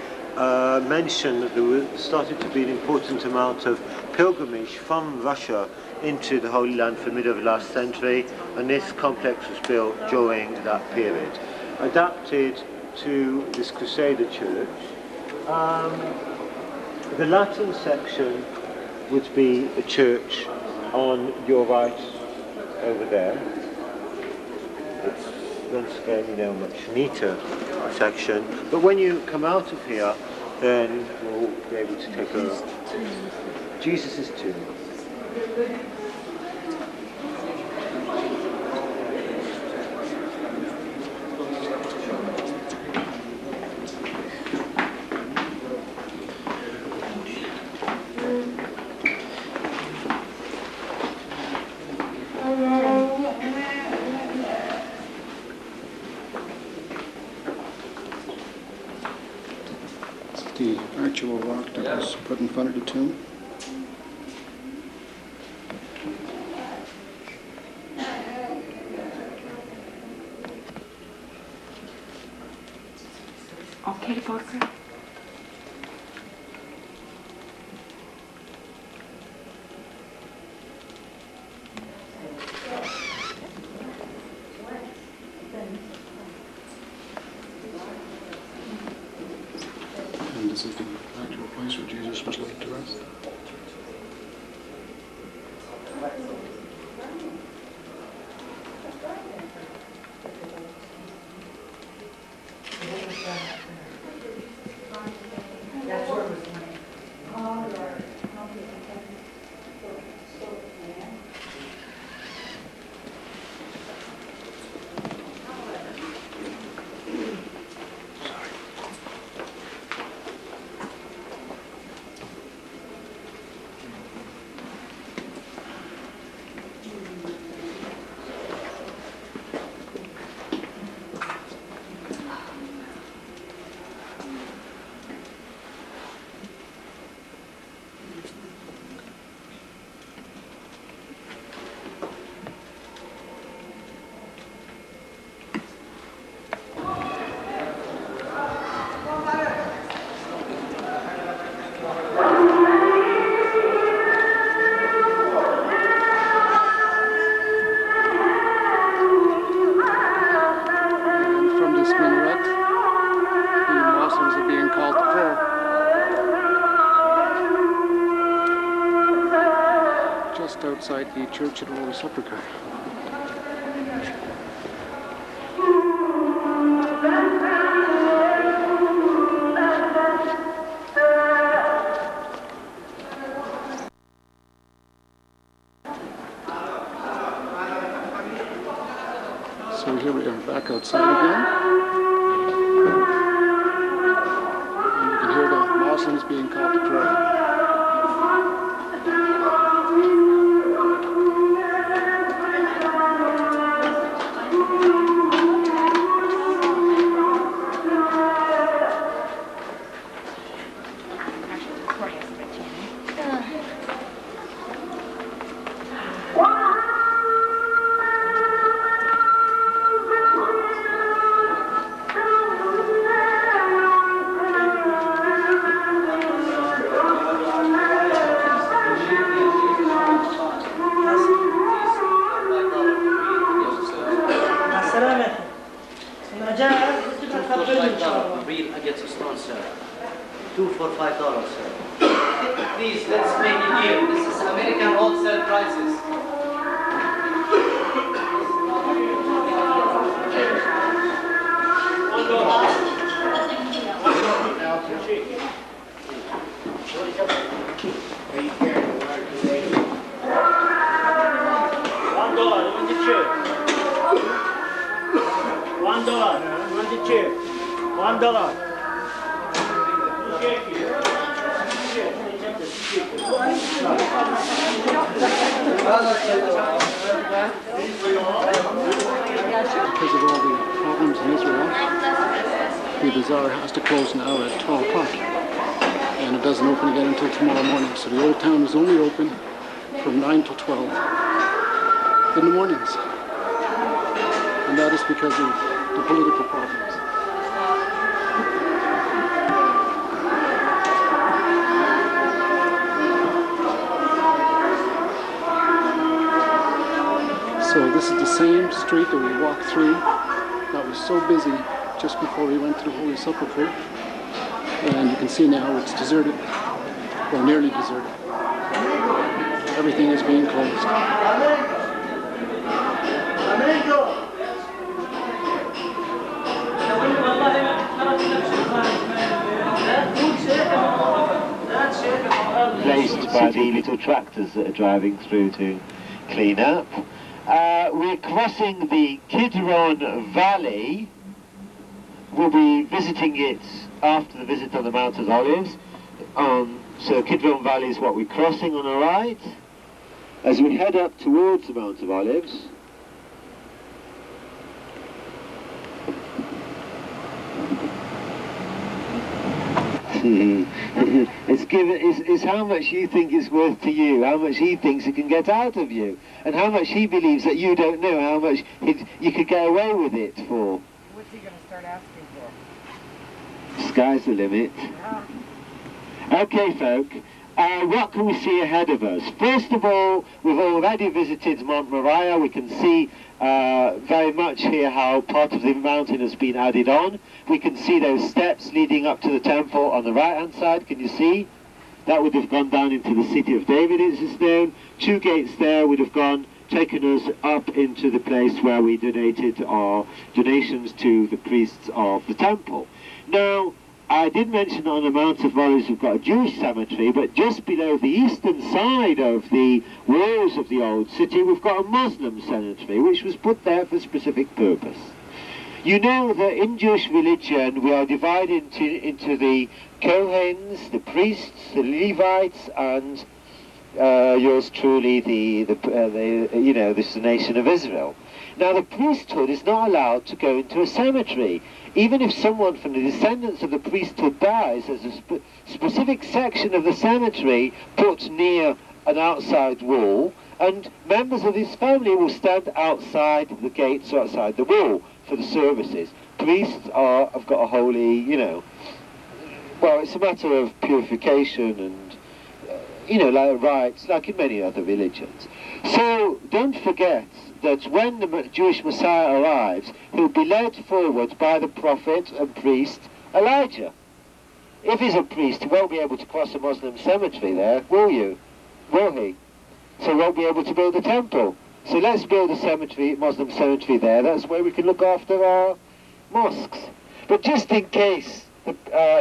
mentioned that there started to be an important amount of pilgrimage from Russia into the Holy Land for the middle of the last century, and this complex was built during that period. Adapted to this Crusader church. The Latin section would be a church on your right over there. It's once again, you know, much neater section. But when you come out of here, then we'll be able to take a Jesus' tomb. The actual rock that was put in front of the tomb. Okay, Parker. And this is the actual place where Jesus was laid to rest. Outside the Church of the Holy Sepulchre. So here we are back outside again. And you can hear the Muslims being called to prayer. Real against a stone, sir. 2 for $5, sir. Please, let's make it here. This is American wholesale prices. $1. Because of all the problems in Israel, the bazaar has to close now at 12 o'clock. And it doesn't open again until tomorrow morning. So the old town is only open from 9 till 12 in the mornings. And that is because of the political problems. So this is the same street that we walked through that was so busy just before we went to the Holy Sepulchre. And you can see now it's deserted, or nearly deserted. Everything is being closed. Placed by the little tractors that are driving through to clean up. We're crossing the Kidron Valley. We'll be visiting it after the visit on the Mount of Olives. So Kidron Valley is what we're crossing on our right. As we head up towards the Mount of Olives, it's how much you think it's worth to you, how much he thinks he can get out of you, and how much he believes that you don't know how much you could get away with it for. What's he going to start asking for? Sky's the limit. Yeah. Okay, folk, what can we see ahead of us? First of all, we've already visited Mount Moriah. We can see very much here how part of the mountain has been added on. We can see those steps leading up to the temple on the right-hand side. Can you see? That would have gone down into the city of David, it's known. 2 gates there would have taken us up into the place where we donated our donations to the priests of the temple. Now, I did mention on the Mount of Olives we've got a Jewish cemetery, but just below the eastern side of the walls of the old city we've got a Muslim cemetery, which was put there for a specific purpose. You know that in Jewish religion we are divided into the Kohens, the priests, the Levites, and yours truly, this is the nation of Israel. Now the priesthood is not allowed to go into a cemetery. Even if someone from the descendants of the priesthood dies, there's a specific section of the cemetery put near an outside wall, and members of his family will stand outside the gates or outside the wall for the services. Priests have got a holy, well, it's a matter of purification and, like rites, like in many other religions. So don't forget that when the Jewish Messiah arrives, he'll be led forward by the prophet and priest Elijah. If he's a priest, he won't be able to cross a Muslim cemetery there, will you? Will he? So he won't be able to build a temple. So let's build a cemetery, Muslim cemetery there. That's where we can look after our mosques. But just in case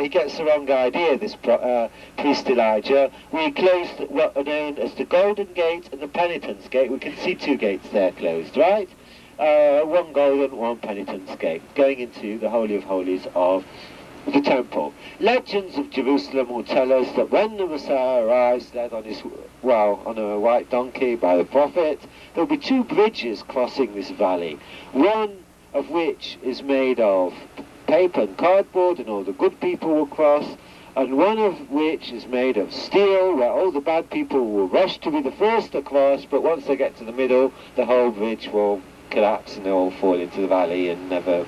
he gets the wrong idea, this priest Elijah, we closed what are known as the Golden Gate and the Penitence Gate. We can see 2 gates there closed, right? One golden, one penitence gate, going into the Holy of Holies of the temple. Legends of Jerusalem will tell us that when the Messiah arrives, led on on a white donkey by the prophet, there will be 2 bridges crossing this valley, one of which is made of paper and cardboard, and all the good people will cross, and one of which is made of steel, where all the bad people will rush to be the first to cross, but once they get to the middle, the whole bridge will collapse and they'll all fall into the valley and never...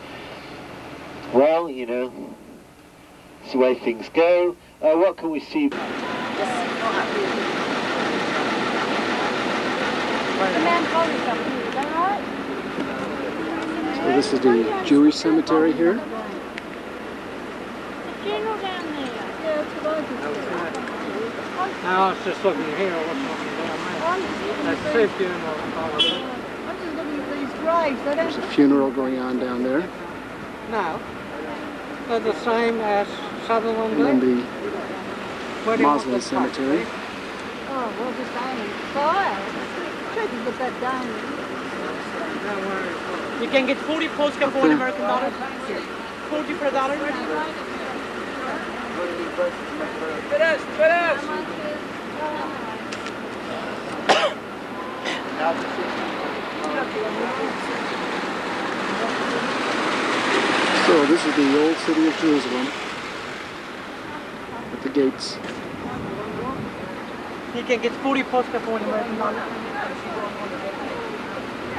Well, it's the way things go. What can we see? The man probably something, is that right? So this is the Jewish cemetery here. The funeral down there. Yeah, that's what I could see. Now I was just looking here, what's looking down there? That's 2 funerals. I'm just looking at these graves. They There's don't... a funeral going on down there. No. They're the same as Sutherland And then Glen. the Mosley cemetery. Oh, well, just down fire. Try to get that down. You can get 40 postcard for $1 American dollar. 40 for $1. So this is the old city of Jerusalem at the gates. You can get 40 postcards for $1 American dollar.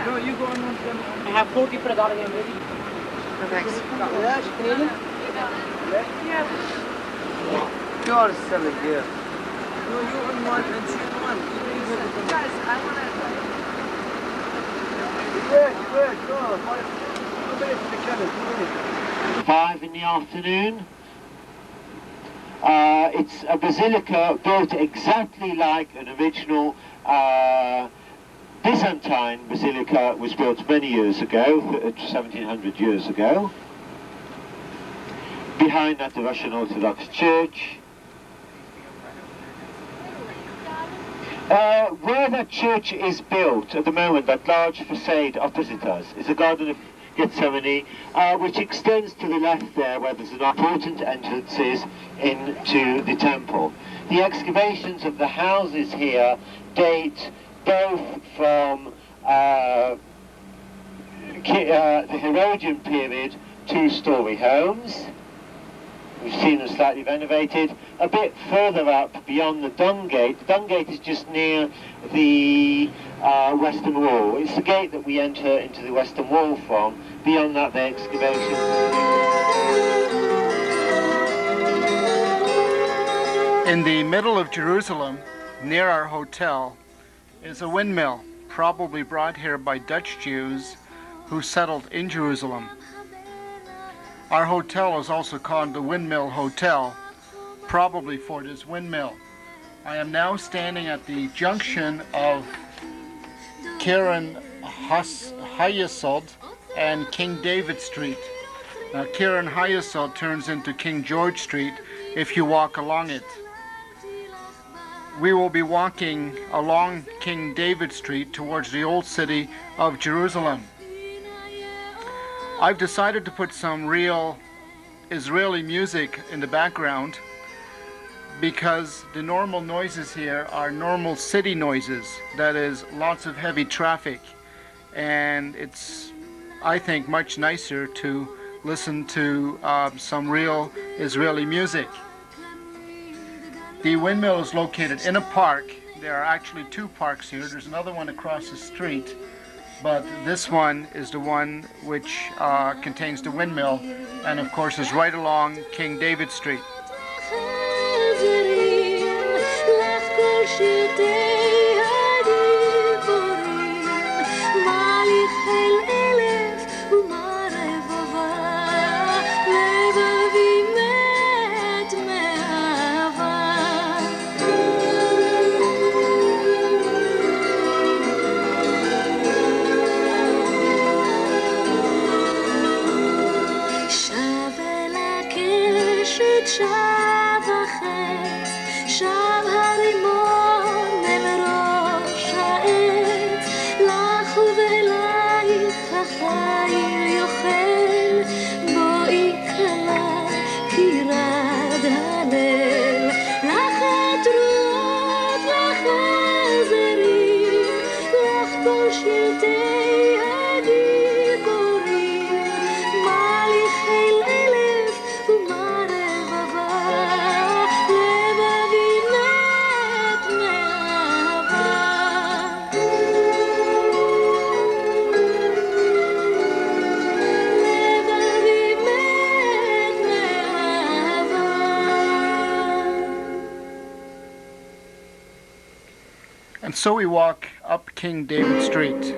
No, you go on. I have 40 for $1 again, ready? No, thanks. Yeah, she's Canadian? Yeah. You are selling here. No, you on one and she on one. Guys, I want to... 5 in the afternoon. It's a basilica built exactly like an original Byzantine basilica was built many years ago, 1700 years ago. Behind that, the Russian Orthodox Church. Where that church is built at the moment, that large facade opposite us, is the Garden of Gethsemane, which extends to the left there, where there's an important entrances into the temple. The excavations of the houses here date both from the Herodian period, two-story homes. We've seen them slightly renovated. A bit further up, beyond the Dung Gate. The Dung Gate is just near the Western Wall. It's the gate that we enter into the Western Wall from. Beyond that, the excavations. In the middle of Jerusalem, near our hotel, is a windmill, probably brought here by Dutch Jews who settled in Jerusalem. Our hotel is also called the Windmill Hotel, probably for this windmill. I am now standing at the junction of Karen Hayesod and King David Street. Now, Karen Hayesod turns into King George Street if you walk along it. We will be walking along King David Street towards the old city of Jerusalem. I've decided to put some real Israeli music in the background because the normal noises here are normal city noises, that is, lots of heavy traffic, and it's, I think, much nicer to listen to some real Israeli music. The windmill is located in a park. There are actually two parks here. There's another one across the street, but this one is the one which contains the windmill, and of course is right along King David Street. And so we walk up King David Street.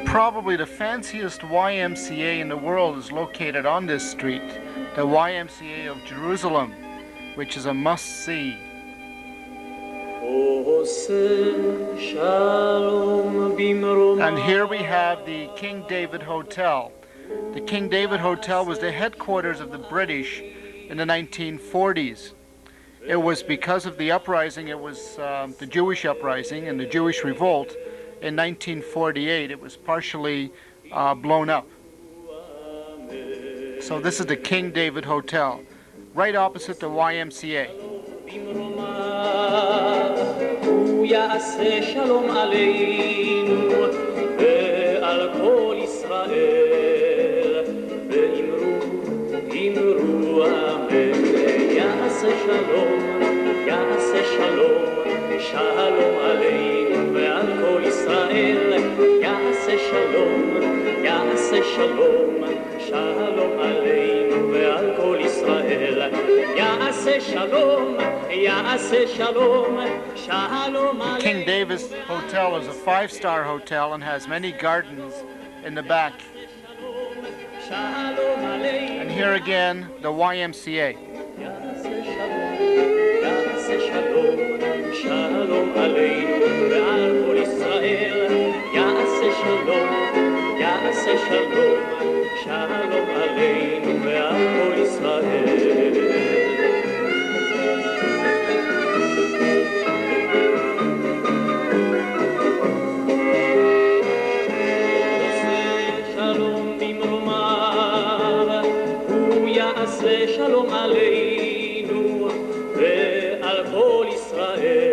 Probably the fanciest YMCA in the world is located on this street, the YMCA of Jerusalem, which is a must-see. And here we have the King David Hotel. The King David Hotel was the headquarters of the British in the 1940s. It was because of the uprising, it was the Jewish uprising and the Jewish revolt in 1948. It was partially blown up. So this is the King David Hotel, right opposite the YMCA. שלום עלינו ועל כל ישראל יעשה שלום יעשה שלום שלום עלינו ועל כל ישראל יעשה שלום יעשה שלום שלום עלינו. King Davis Hotel is a 5-star hotel and has many gardens in the back. And here again, the YMCA. שלום עלינו ועל כל ישראל יעשה שלום יעשה שלום שלום עלינו ועל כל ישראל עושה שלום במרומיו הוא יעשה שלום עלינו ועל כל ישראל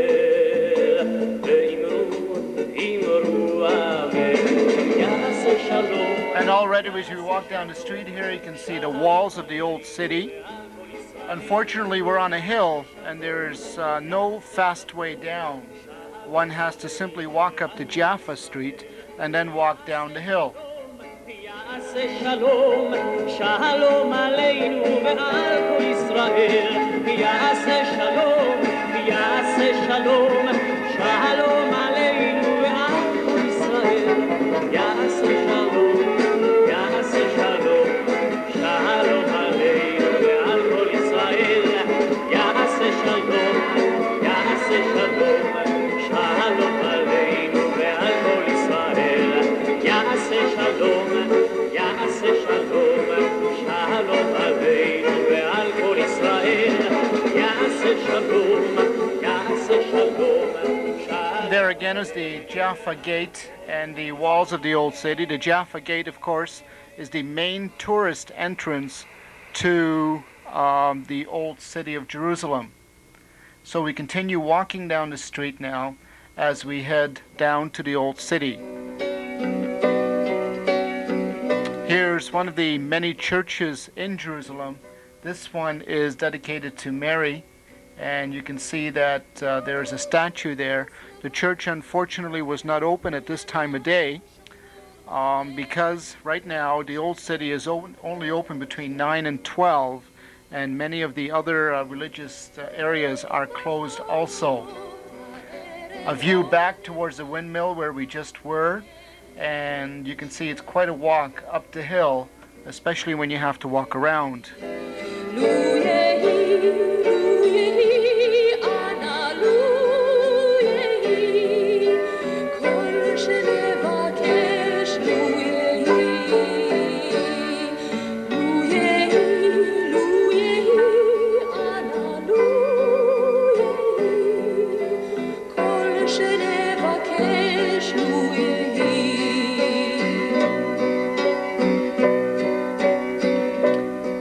And already as you walk down the street here, you can see the walls of the old city. Unfortunately, we're on a hill and there's no fast way down. One has to simply walk up to Jaffa Street and then walk down the hill. There again is the Jaffa Gate and the walls of the old city. The Jaffa Gate, of course, is the main tourist entrance to the old city of Jerusalem. So we continue walking down the street now as we head down to the old city. Here's one of the many churches in Jerusalem. This one is dedicated to Mary, and you can see that there's a statue there. The church unfortunately was not open at this time of day because right now the old city is only open between 9 and 12, and many of the other religious areas are closed also. A view back towards the windmill where we just were, and you can see it's quite a walk up the hill, especially when you have to walk around.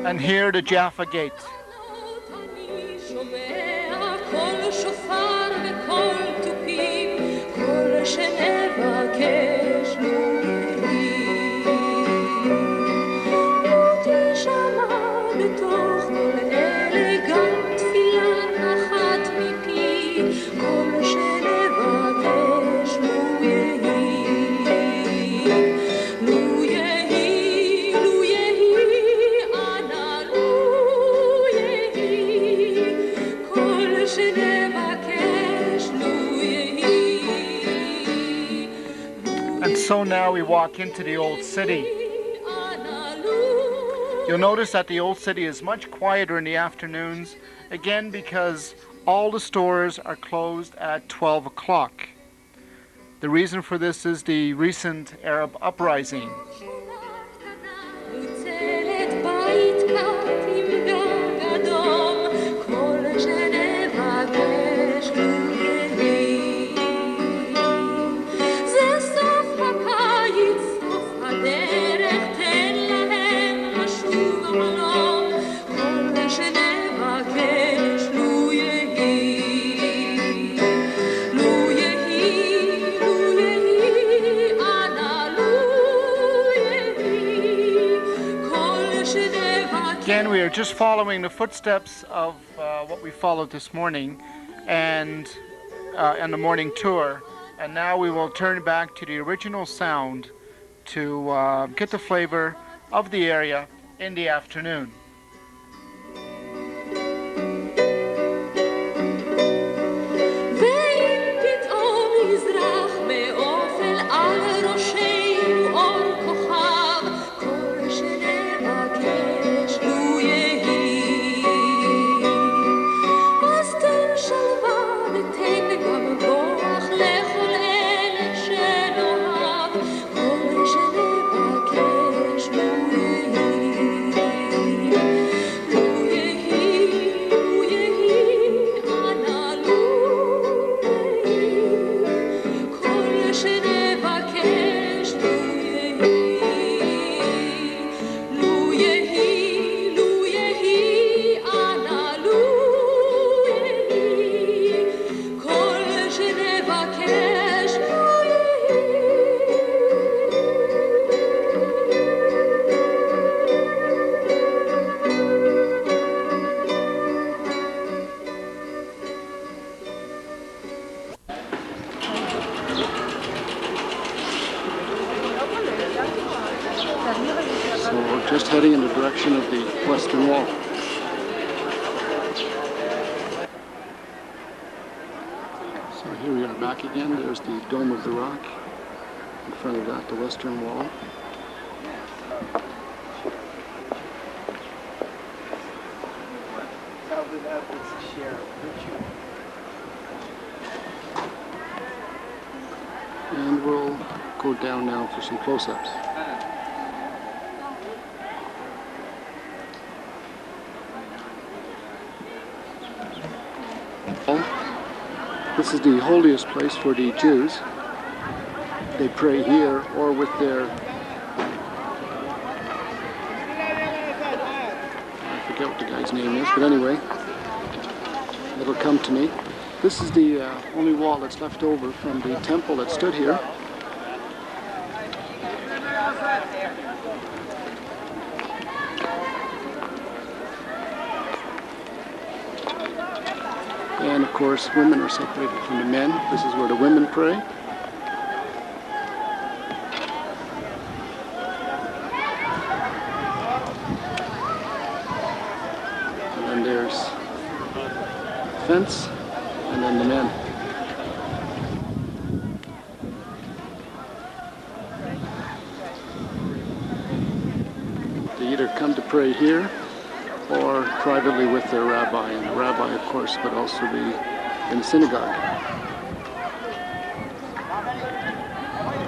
And here the Jaffa Gate. So now we walk into the old city. You'll notice that the old city is much quieter in the afternoons, again because all the stores are closed at 12 o'clock. The reason for this is the recent Arab uprising. we are just following the footsteps of what we followed this morning and on the morning tour. And now we will turn back to the original sound to get the flavor of the area in the afternoon. Just heading in the direction of the western wall. So here we are back again. There's the Dome of the Rock. In front of that, the western wall. And we'll go down now for some close-ups. This is the holiest place for the Jews. They pray here or with their, I forget what the guy's name is, but anyway, it'll come to me. This is the only wall that's left over from the temple that stood here. And of course, women are separated from the men. This is where the women pray. And then there's the fence, and then the men. They either come to pray here or privately with their rabbi, and the rabbi, of course, would also be in the synagogue.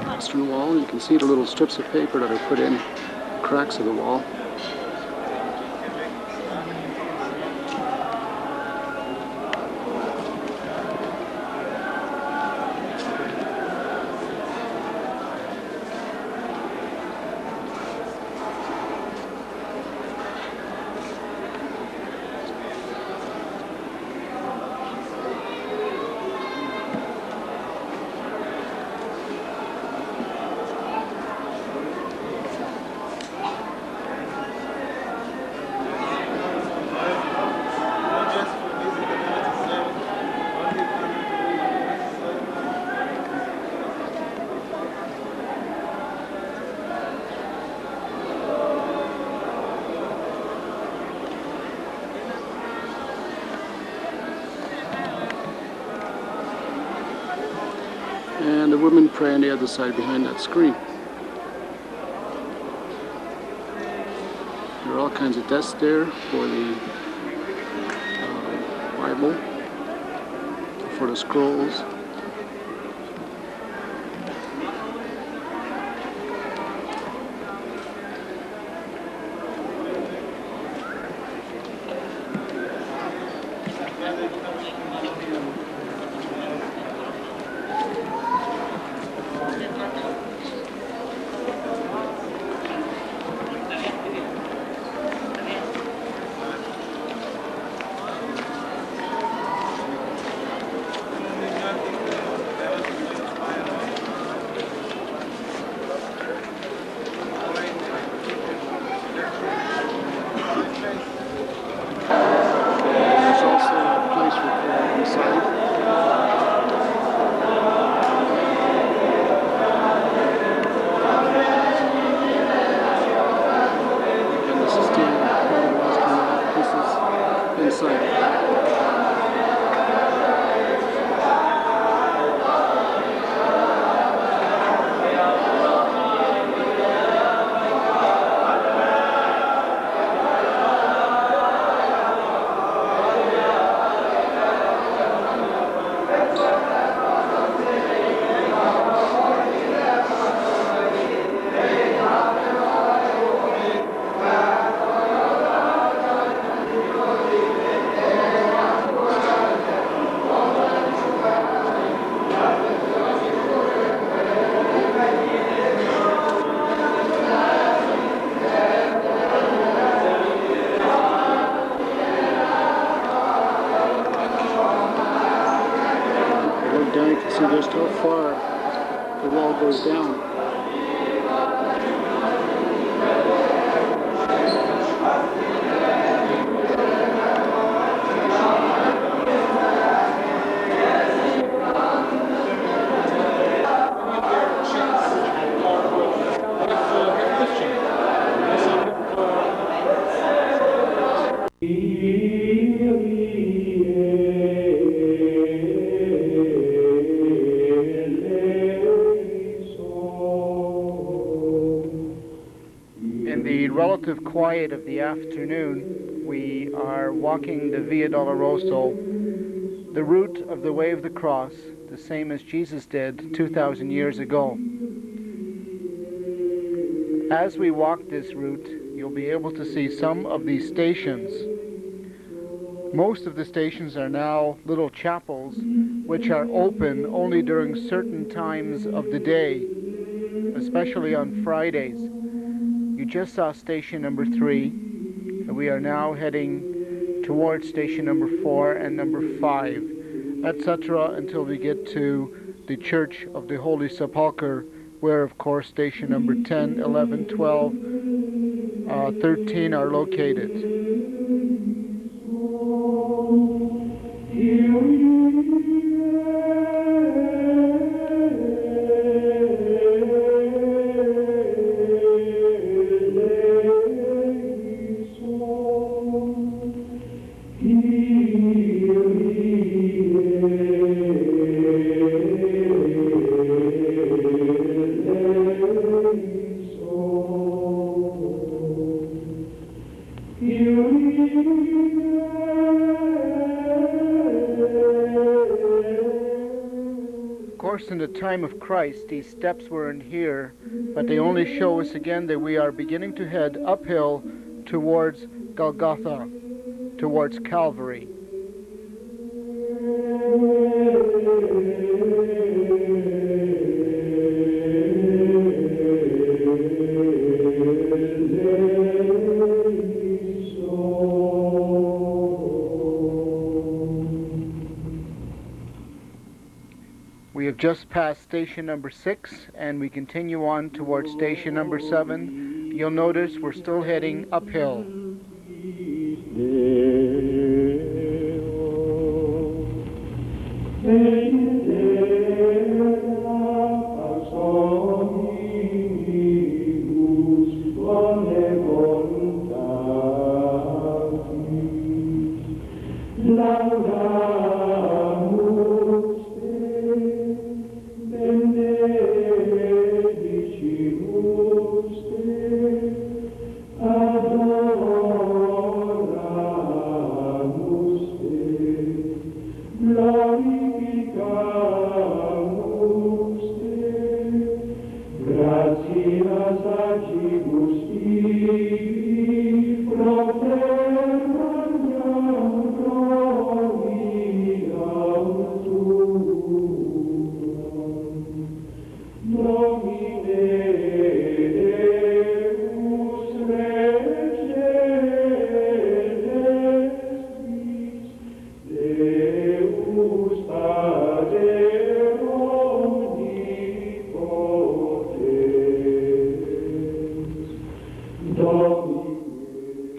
Western wall, you can see the little strips of paper that are put in cracks of the wall. And the women pray on the other side behind that screen. There are all kinds of desks there for the Bible, for the scrolls. just how far the wall goes down. In the relative quiet of the afternoon, we are walking the Via Doloroso, the route of the Way of the Cross, the same as Jesus did 2,000 years ago. As we walk this route, you'll be able to see some of these stations. Most of the stations are now little chapels, which are open only during certain times of the day, especially on Fridays. You just saw station number 3, and we are now heading towards station number 4 and number 5, etc., until we get to the Church of the Holy Sepulchre, where of course station number 10, 11, 12, 13 are located. In the time of Christ, these steps weren't here, but they only show us again that we are beginning to head uphill towards Golgotha, towards Calvary. We have just passed station number 6 and we continue on towards station number 7. You'll notice we're still heading uphill.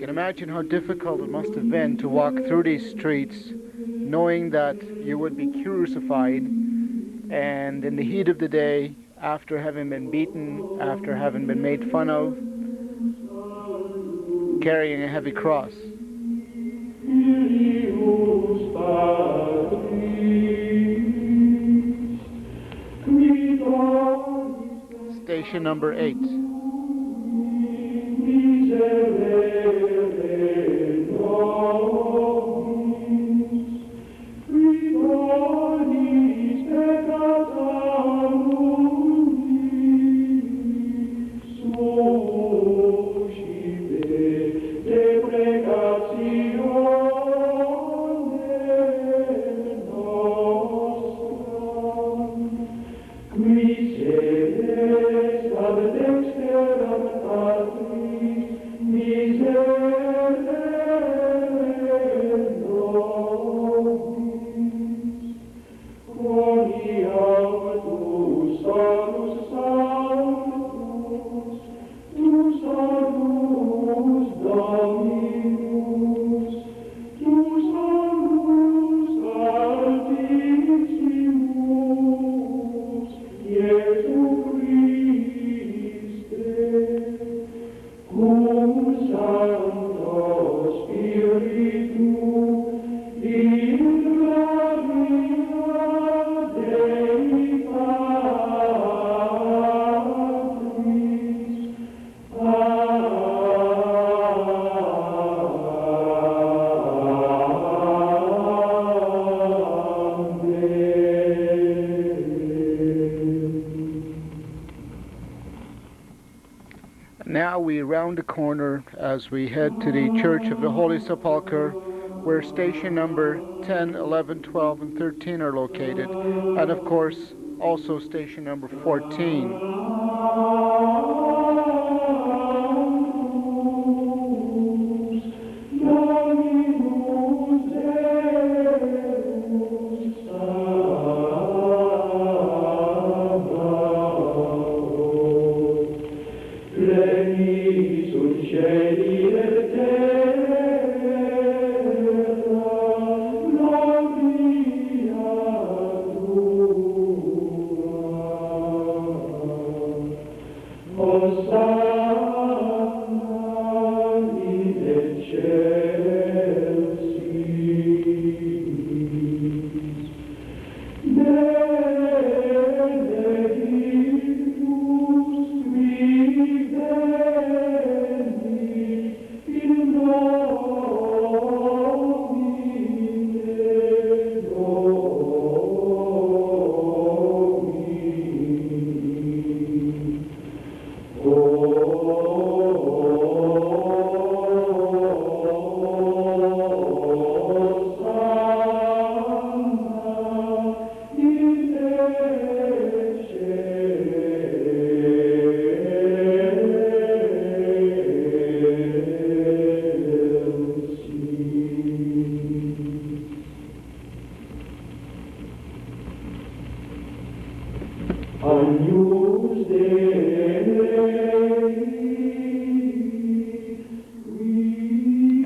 Imagine how difficult it must have been to walk through these streets knowing that you would be crucified, and in the heat of the day, after having been beaten, after having been made fun of, carrying a heavy cross. Station number 8. Qui se ad we round the corner as we head to the Church of the Holy Sepulchre, where station number 10, 11, 12, and 13 are located, and of course also station number 14.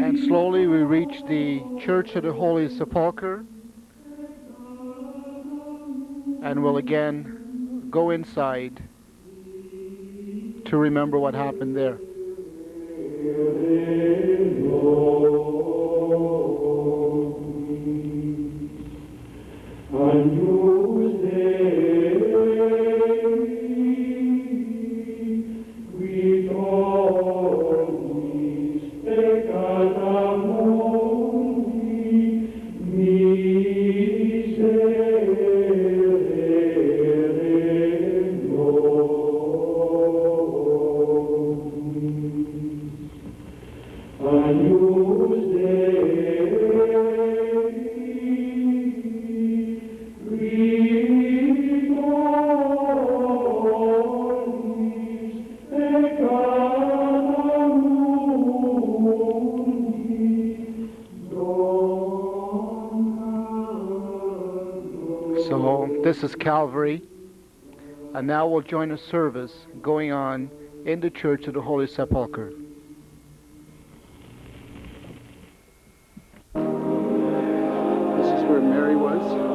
And slowly we reach the Church of the Holy Sepulchre, and we'll again go inside to remember what happened there. So this is Calvary, and now we'll join a service going on in the Church of the Holy Sepulchre. This is where Mary was.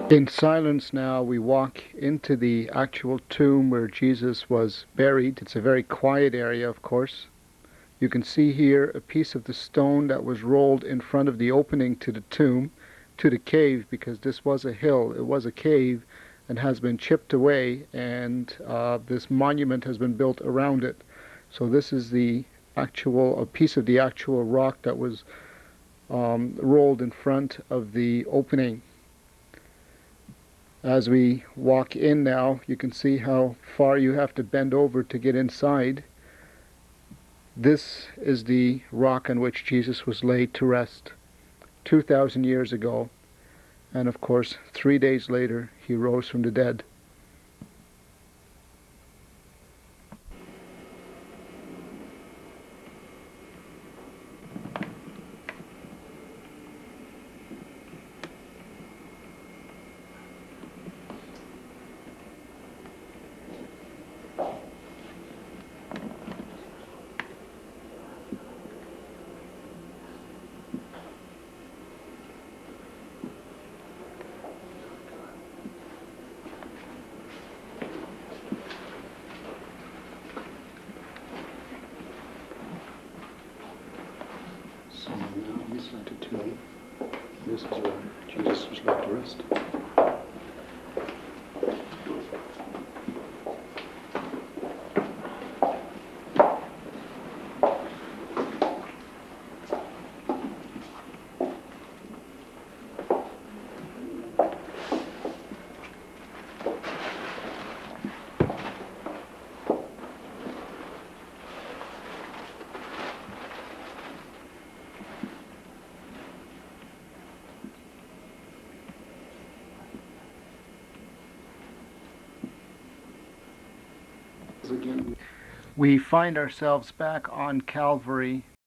In silence now, we walk into the actual tomb where Jesus was buried. It's a very quiet area, of course. You can see here a piece of the stone that was rolled in front of the opening to the tomb, to the cave, because this was a hill, it was a cave, and has been chipped away, and this monument has been built around it. So this is the actual, a piece of the actual rock that was rolled in front of the opening. As we walk in now, you can see how far you have to bend over to get inside. This is the rock on which Jesus was laid to rest 2,000 years ago. And of course, 3 days later, he rose from the dead. So now inside the tomb, this is where Jesus was laid to rest. Again, we find ourselves back on Calvary